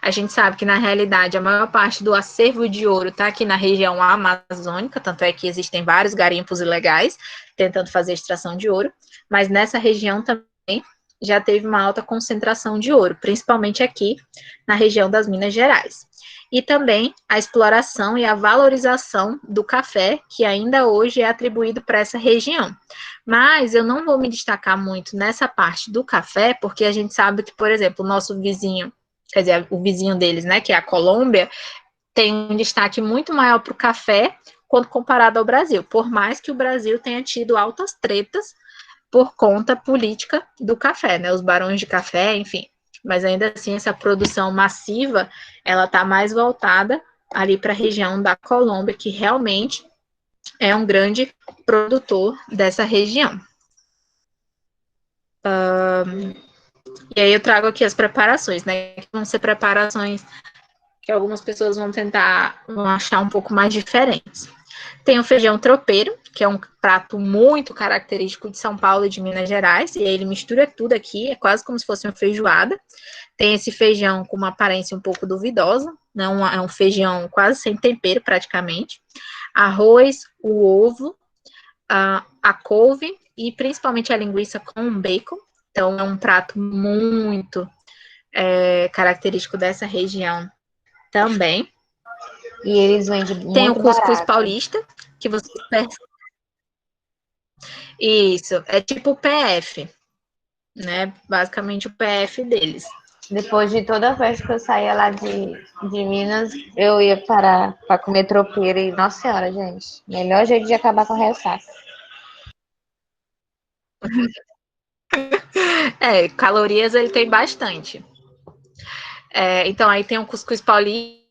a gente sabe que na realidade a maior parte do acervo de ouro está aqui na região amazônica, tanto é que existem vários garimpos ilegais tentando fazer extração de ouro, mas nessa região também já teve uma alta concentração de ouro, principalmente aqui na região das Minas Gerais. E também a exploração e a valorização do café, que ainda hoje é atribuído para essa região. Mas eu não vou me destacar muito nessa parte do café, porque a gente sabe que, por exemplo, o nosso vizinho, quer dizer, o vizinho deles, né, que é a Colômbia, tem um destaque muito maior para o café quando comparado ao Brasil, por mais que o Brasil tenha tido altas tretas por conta política do café, né, os barões de café, enfim. Mas ainda assim, essa produção massiva, ela está mais voltada ali para a região da Colômbia, que realmente é um grande produtor dessa região. E aí eu trago aqui as preparações, né? Que vão ser preparações que algumas pessoas vão achar um pouco mais diferentes. Tem o feijão tropeiro, que é um prato muito característico de São Paulo e de Minas Gerais, e aí ele mistura tudo aqui, é quase como se fosse uma feijoada. Tem esse feijão com uma aparência um pouco duvidosa, né? É um feijão quase sem tempero, praticamente. Arroz, o ovo, a couve e principalmente a linguiça com bacon. Então, é um prato muito característico dessa região também. E eles vendem muito Tem o cuscuz barato. paulista, que você Isso, é tipo o PF, né? Basicamente o PF deles. Depois de toda a festa que eu saía lá de Minas, eu ia para comer tropeiro e, nossa senhora, gente, melhor jeito de acabar com a ressaca. Calorias ele tem bastante. Então aí tem o cuscuz paulista,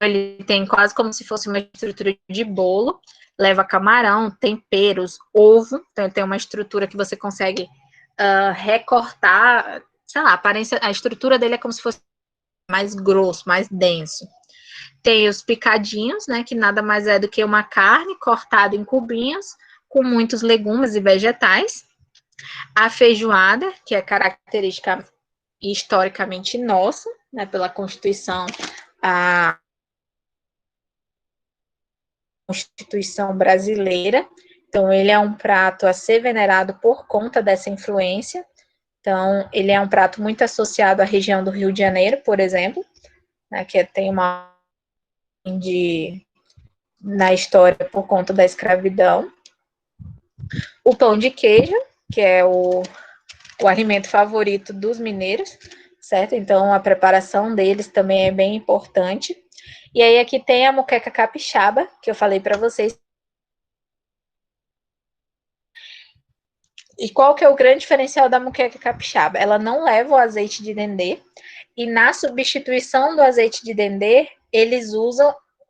ele tem quase como se fosse uma estrutura de bolo, leva camarão, temperos, ovo, então ele tem uma estrutura que você consegue recortar, sei lá, a estrutura dele é como se fosse mais grosso, mais denso. Tem os picadinhos, né, que nada mais é do que uma carne cortada em cubinhos, com muitos legumes e vegetais. A feijoada, que é característica historicamente nossa, né, pela Constituição, a Constituição brasileira. Então, ele é um prato a ser venerado por conta dessa influência. Então, ele é um prato muito associado à região do Rio de Janeiro, por exemplo, né, que tem uma na história por conta da escravidão. O pão de queijo, que é o alimento favorito dos mineiros, certo? Então, a preparação deles também é bem importante. E aí, aqui tem a moqueca capixaba, que eu falei para vocês. E qual que é o grande diferencial da moqueca capixaba? Ela não leva o azeite de dendê, e na substituição do azeite de dendê,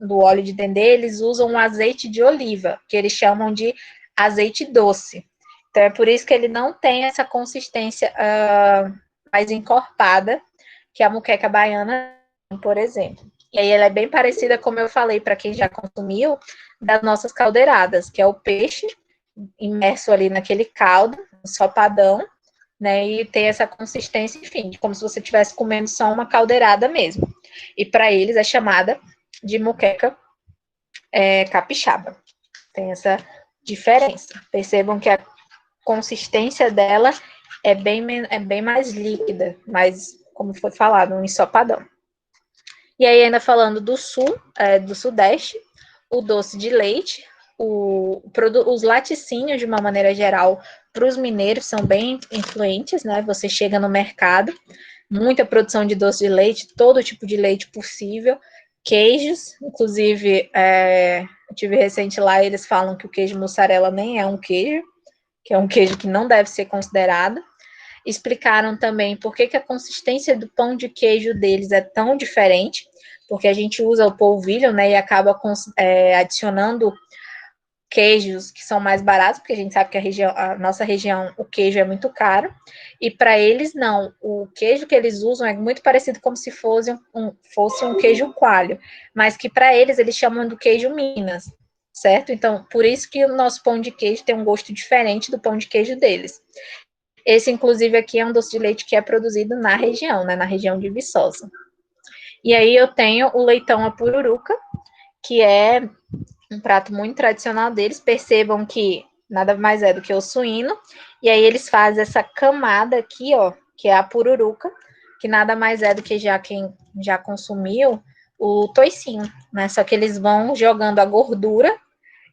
do óleo de dendê, eles usam um azeite de oliva, que eles chamam de azeite doce. Então, é por isso que ele não tem essa consistência mais encorpada que a moqueca baiana, por exemplo. E aí ela é bem parecida, como eu falei, para quem já consumiu, das nossas caldeiradas, que é o peixe imerso ali naquele caldo, ensopadão, né, e tem essa consistência, enfim, como se você estivesse comendo só uma caldeirada mesmo. E para eles é chamada de moqueca capixaba. Tem essa diferença. Percebam que a consistência dela é bem mais líquida, mas, como foi falado, um ensopadão. E aí, ainda falando do sul, do sudeste, o doce de leite, os laticínios, de uma maneira geral, para os mineiros são bem influentes, né? Você chega no mercado, muita produção de doce de leite, todo tipo de leite possível, queijos, inclusive, eu tive recente lá, eles falam que o queijo mussarela nem é um queijo, que é um queijo que não deve ser considerado. Explicaram também por que a consistência do pão de queijo deles é tão diferente, porque a gente usa o polvilho, né, e acaba adicionando queijos que são mais baratos, porque a gente sabe que a nossa região, o queijo é muito caro, e para eles não, o queijo que eles usam é muito parecido como se fosse um queijo coalho, mas que para eles chamam do queijo Minas, certo? Então, por isso que o nosso pão de queijo tem um gosto diferente do pão de queijo deles. Esse, inclusive, aqui é um doce de leite que é produzido na região, né? Na região de Viçosa. E aí eu tenho o leitão à pururuca, que é um prato muito tradicional deles. Percebam que nada mais é do que o suíno. E aí eles fazem essa camada aqui, ó, que é a pururuca, que nada mais é do que já quem já consumiu o toicinho, né? Só que eles vão jogando a gordura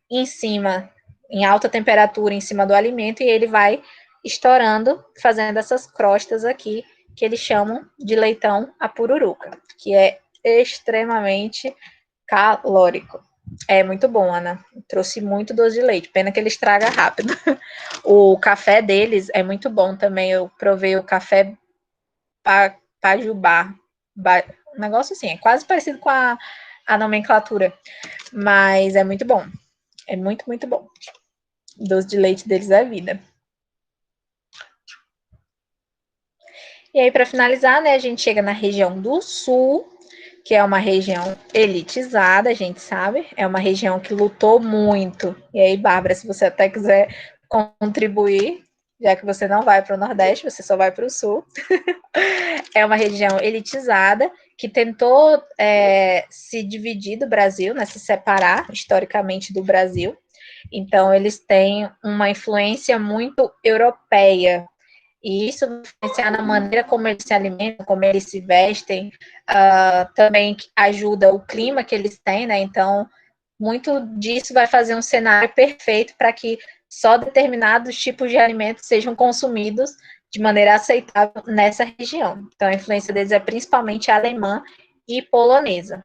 em cima, em alta temperatura, em cima do alimento, e ele vai estourando, fazendo essas crostas aqui, que eles chamam de leitão à pururuca, que é extremamente calórico. É muito bom, Ana. Trouxe muito doce de leite. Pena que ele estraga rápido. O café deles é muito bom também. Eu provei o café Pajubá. Um negócio assim, é quase parecido com a nomenclatura. Mas é muito bom. É muito, muito bom. O doce de leite deles é vida. E aí, para finalizar, né, a gente chega na região do sul, que é uma região elitizada, a gente sabe, é uma região que lutou muito. E aí, Bárbara, se você até quiser contribuir, já que você não vai para o Nordeste, você só vai para o Sul, é uma região elitizada que tentou se dividir do Brasil, né, se separar historicamente do Brasil. Então, eles têm uma influência muito europeia. E isso vai influenciar na maneira como eles se alimentam, como eles se vestem, também ajuda o clima que eles têm, né? Então, muito disso vai fazer um cenário perfeito para que só determinados tipos de alimentos sejam consumidos de maneira aceitável nessa região. Então, a influência deles é principalmente alemã e polonesa.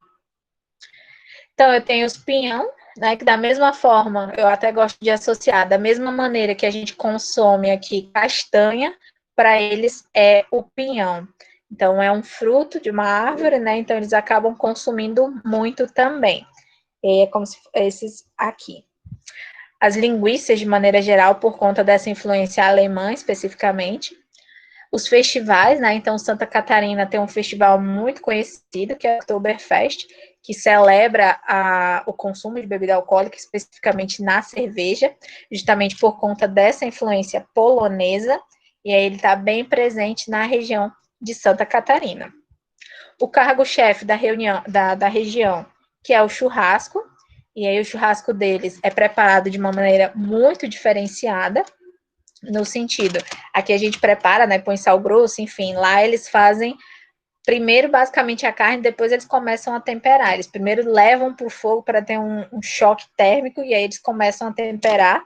Então, eu tenho os pinhão, né, que da mesma forma, eu até gosto de associar, da mesma maneira que a gente consome aqui castanha, para eles é o pinhão. Então, é um fruto de uma árvore, né, então eles acabam consumindo muito também. É como se esses aqui. As linguiças, de maneira geral, por conta dessa influência alemã, especificamente. Os festivais, né, então Santa Catarina tem um festival muito conhecido, que é o Oktoberfest, que celebra o consumo de bebida alcoólica, especificamente na cerveja, justamente por conta dessa influência polonesa, e aí ele está bem presente na região de Santa Catarina. O cargo-chefe da região, que é o churrasco, e aí o churrasco deles é preparado de uma maneira muito diferenciada, no sentido, aqui a gente prepara, né, põe sal grosso, enfim, lá eles fazem primeiro basicamente a carne, depois eles começam a temperar. Eles primeiro levam para o fogo para ter um choque térmico e aí eles começam a temperar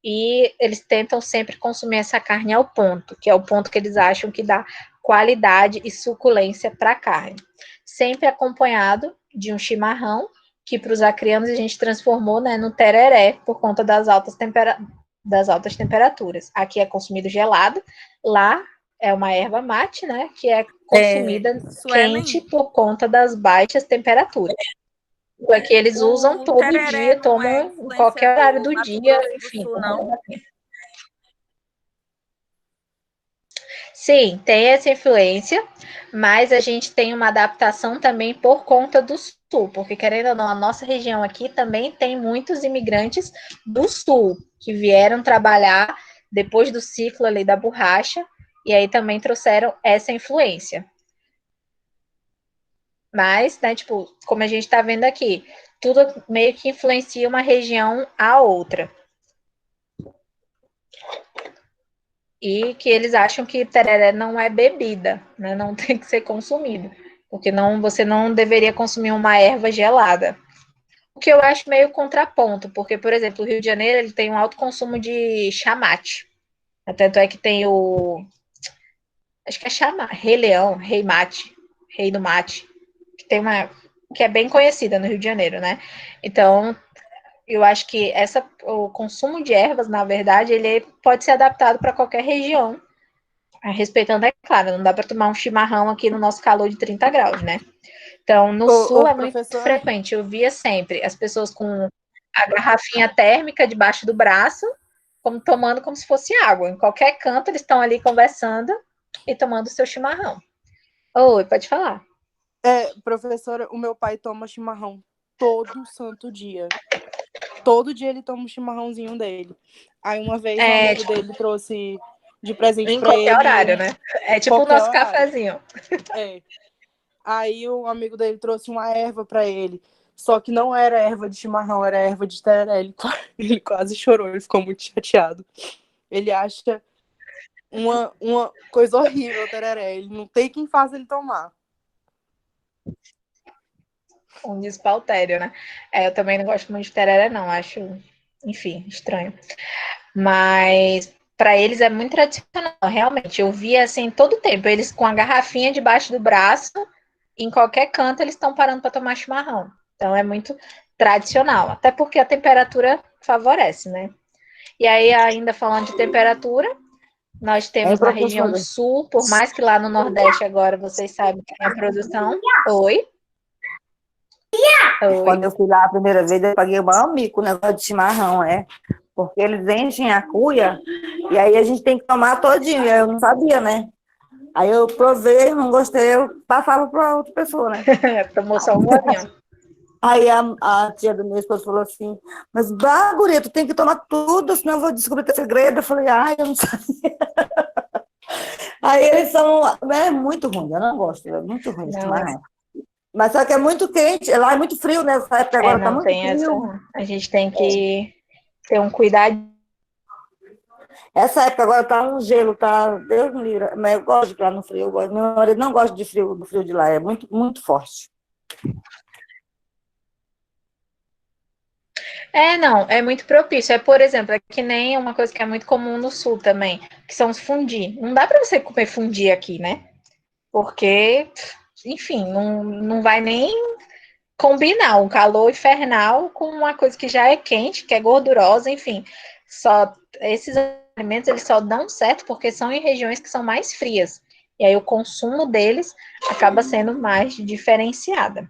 e eles tentam sempre consumir essa carne ao ponto, que é o ponto que eles acham que dá qualidade e suculência para a carne. Sempre acompanhado de um chimarrão, que para os acrianos a gente transformou, né, no tereré por conta das altas temperaturas. Aqui é consumido gelado, lá é uma erva mate, né, que é consumida quente por conta das baixas temperaturas. Aqui eles usam todo dia, tomam em qualquer horário do dia, enfim. Sim, tem essa influência, mas a gente tem uma adaptação também por conta do sul, porque querendo ou não, a nossa região aqui também tem muitos imigrantes do sul, que vieram trabalhar depois do ciclo ali da borracha, e aí também trouxeram essa influência. Mas, né, tipo, como a gente está vendo aqui, tudo meio que influencia uma região à outra. E que eles acham que tereré não é bebida, né? Não tem que ser consumido, porque você não deveria consumir uma erva gelada. O que eu acho meio contraponto, porque, por exemplo, o Rio de Janeiro ele tem um alto consumo de chamate. Tanto é que tem acho que é Rei Leão, Rei Mate, Rei do Mate, que é bem conhecida no Rio de Janeiro, né? Então, eu acho que o consumo de ervas, na verdade, ele pode ser adaptado para qualquer região, respeitando, é claro, não dá para tomar um chimarrão aqui no nosso calor de 30 graus, né? Então, no sul é muito frequente, eu via sempre as pessoas com a garrafinha térmica debaixo do braço, tomando como se fosse água. Em qualquer canto, eles estão ali conversando e tomando o seu chimarrão. Oi, pode falar. Professora, o meu pai toma chimarrão todo santo dia. Todo dia ele toma um chimarrãozinho dele. Aí uma vez um amigo dele trouxe de presente Em pra qualquer ele. horário, né? É tipo o Qualquer nosso horário. cafezinho. É. Aí o amigo dele trouxe uma erva pra ele. Só que não era erva de chimarrão, era erva de tereré. Ele quase chorou, ele ficou muito chateado. Ele acha uma coisa horrível o tereré. Ele não tem quem faça ele tomar. Um despautério, né? Eu também não gosto muito de tereré, não. Acho, enfim, estranho. Mas para eles é muito tradicional, realmente. Eu via assim todo tempo, eles com a garrafinha debaixo do braço, em qualquer canto eles estão parando para tomar chimarrão. Então é muito tradicional, até porque a temperatura favorece, né? E aí, ainda falando de temperatura, nós temos na região sul, por mais que lá no Nordeste agora vocês sabem que tem a produção. Oi? Quando eu fui lá a primeira vez, eu paguei o maior mico, né, de chimarrão, porque eles enchem a cuia e aí a gente tem que tomar todinho, e eu não sabia, né? Aí eu provei, não gostei, eu passava para outra pessoa, né? Tomou só um golinho. Aí a tia do meu esposo falou assim, mas, guria, tu tem que tomar tudo, senão eu vou descobrir teu segredo. Eu falei, ai, eu não sabia. Aí eles são, é muito ruim, eu não gosto, é muito ruim esse chimarrão. Mas só que é muito quente, lá é muito frio, né? Essa época agora tá muito frio. A gente tem que ter um cuidado. Essa época agora tá um gelo, tá, Deus me livre, mas eu gosto de ir lá no frio, eu gosto. Meu marido não gosta de frio, do frio de lá, é muito, muito forte. Não, é muito propício. Por exemplo, é que nem uma coisa que é muito comum no sul também, que são os fundi. Não dá para você comer fundi aqui, né? Porque, enfim, não vai nem combinar um calor infernal com uma coisa que já é quente, que é gordurosa, enfim. Esses alimentos eles só dão certo porque são em regiões que são mais frias. E aí o consumo deles acaba sendo mais diferenciada.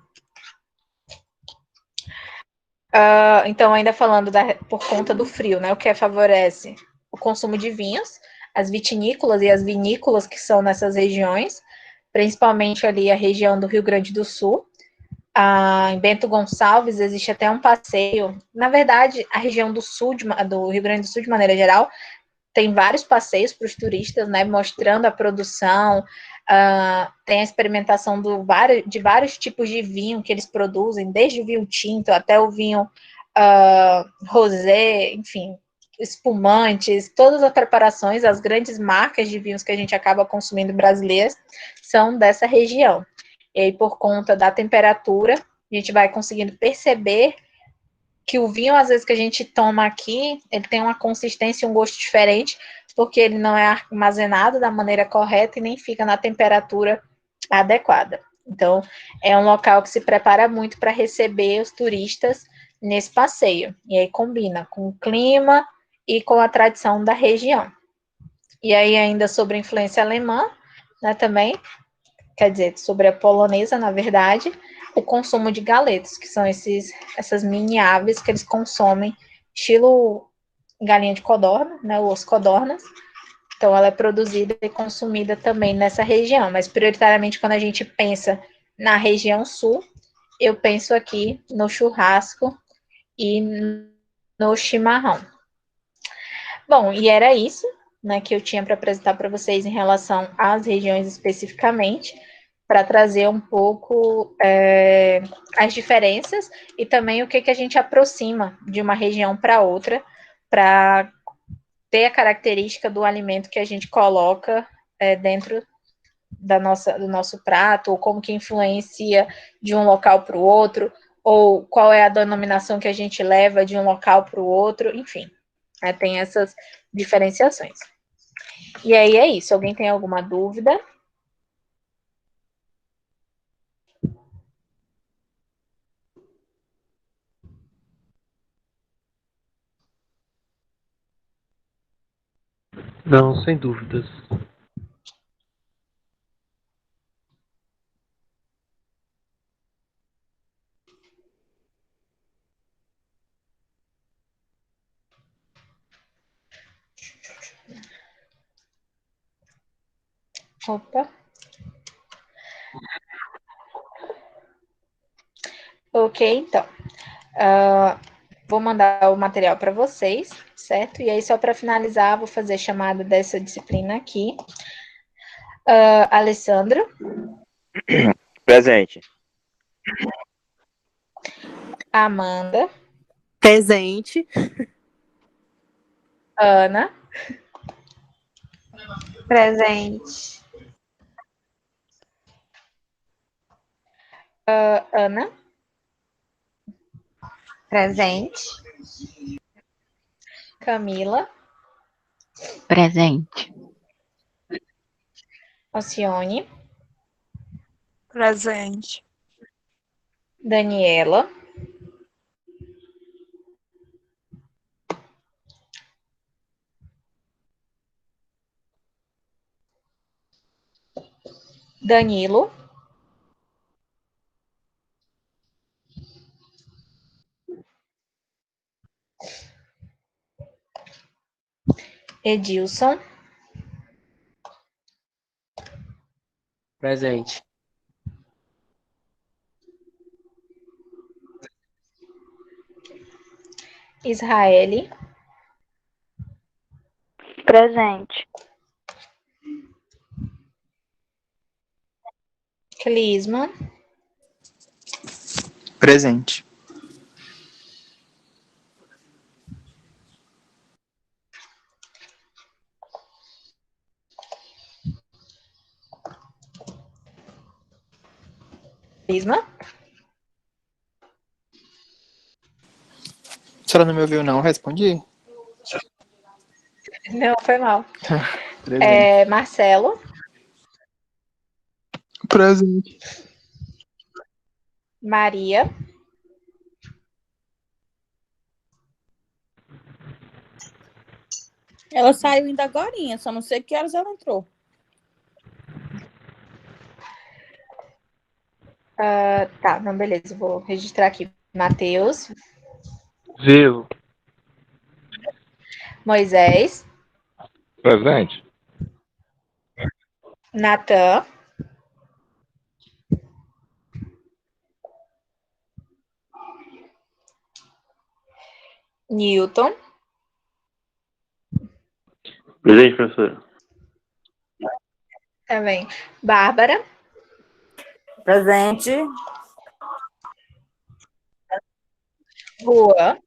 Então, ainda falando por conta do frio, né? O que favorece o consumo de vinhos, as vitinícolas e as vinícolas que são nessas regiões, principalmente ali a região do Rio Grande do Sul. Em Bento Gonçalves existe até um passeio. Na verdade, a região do sul, do Rio Grande do Sul, de maneira geral, tem vários passeios para os turistas, né? Mostrando a produção, tem a experimentação de vários tipos de vinho que eles produzem, desde o vinho tinto até o vinho rosé, enfim, espumantes, todas as preparações, as grandes marcas de vinhos que a gente acaba consumindo brasileiras são dessa região. E aí, por conta da temperatura, a gente vai conseguindo perceber que o vinho, às vezes, que a gente toma aqui, ele tem uma consistência e um gosto diferente, porque ele não é armazenado da maneira correta e nem fica na temperatura adequada. Então, é um local que se prepara muito para receber os turistas nesse passeio. E aí combina com o clima e com a tradição da região. E aí, ainda sobre a influência alemã, né, também, quer dizer, sobre a polonesa, na verdade, o consumo de galetos, que são essas mini aves que eles consomem, estilo galinha de codorna, né, os codornas. Então, ela é produzida e consumida também nessa região, mas prioritariamente quando a gente pensa na região sul, eu penso aqui no churrasco e no chimarrão. Bom, e era isso, né, que eu tinha para apresentar para vocês em relação às regiões especificamente, para trazer um pouco as diferenças e também o que a gente aproxima de uma região para outra, para ter a característica do alimento que a gente coloca dentro do nosso prato, ou como que influencia de um local para o outro, ou qual é a denominação que a gente leva de um local para o outro, enfim, tem essas diferenciações. E aí é isso. Alguém tem alguma dúvida? Não, sem dúvidas. Opa. Ok, então. Vou mandar o material para vocês. certo? E aí, só para finalizar, vou fazer a chamada dessa disciplina aqui. Alessandro. Presente. Amanda. Presente. Ana. Presente. Ana. Presente. Camila. Presente. Alcione. Presente. Daniela. Danilo. Edilson. Presente. Israeli. Presente. Clisma. Presente. Clisma. A senhora não me ouviu, não? Respondi? Não, foi mal. Presente. Marcelo. Presente. Maria. Ela saiu ainda agorinha, só não sei que horas ela entrou. Tá, não, beleza. Vou registrar aqui. Matheus. Vivo. Moisés. Presente. Natan. Newton. Presente, professora. Também. Bárbara. Presente. Rua.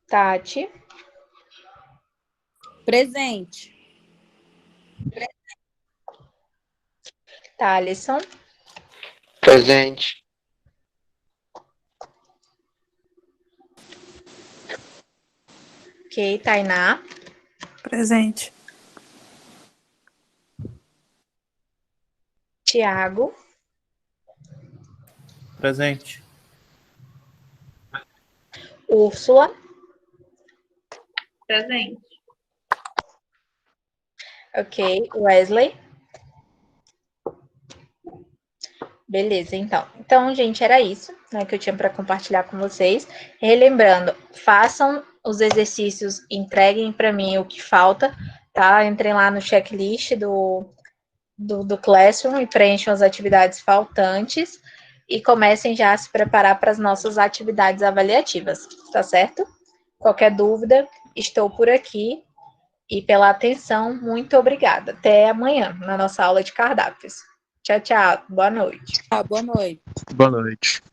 Tati. Presente. Thalisson. Presente. Ok, Tainá. Presente. Tiago. Presente. Úrsula. Presente. Ok, Wesley. Beleza, então. Então, gente, era isso, né, que eu tinha para compartilhar com vocês. Relembrando, façam os exercícios, entreguem para mim o que falta, tá? Entrem lá no checklist do Classroom e preencham as atividades faltantes e comecem já a se preparar para as nossas atividades avaliativas, tá certo? Qualquer dúvida, estou por aqui. E pela atenção, muito obrigada. Até amanhã, na nossa aula de cardápios. Tchau, tchau. Boa noite. Boa noite. Boa noite.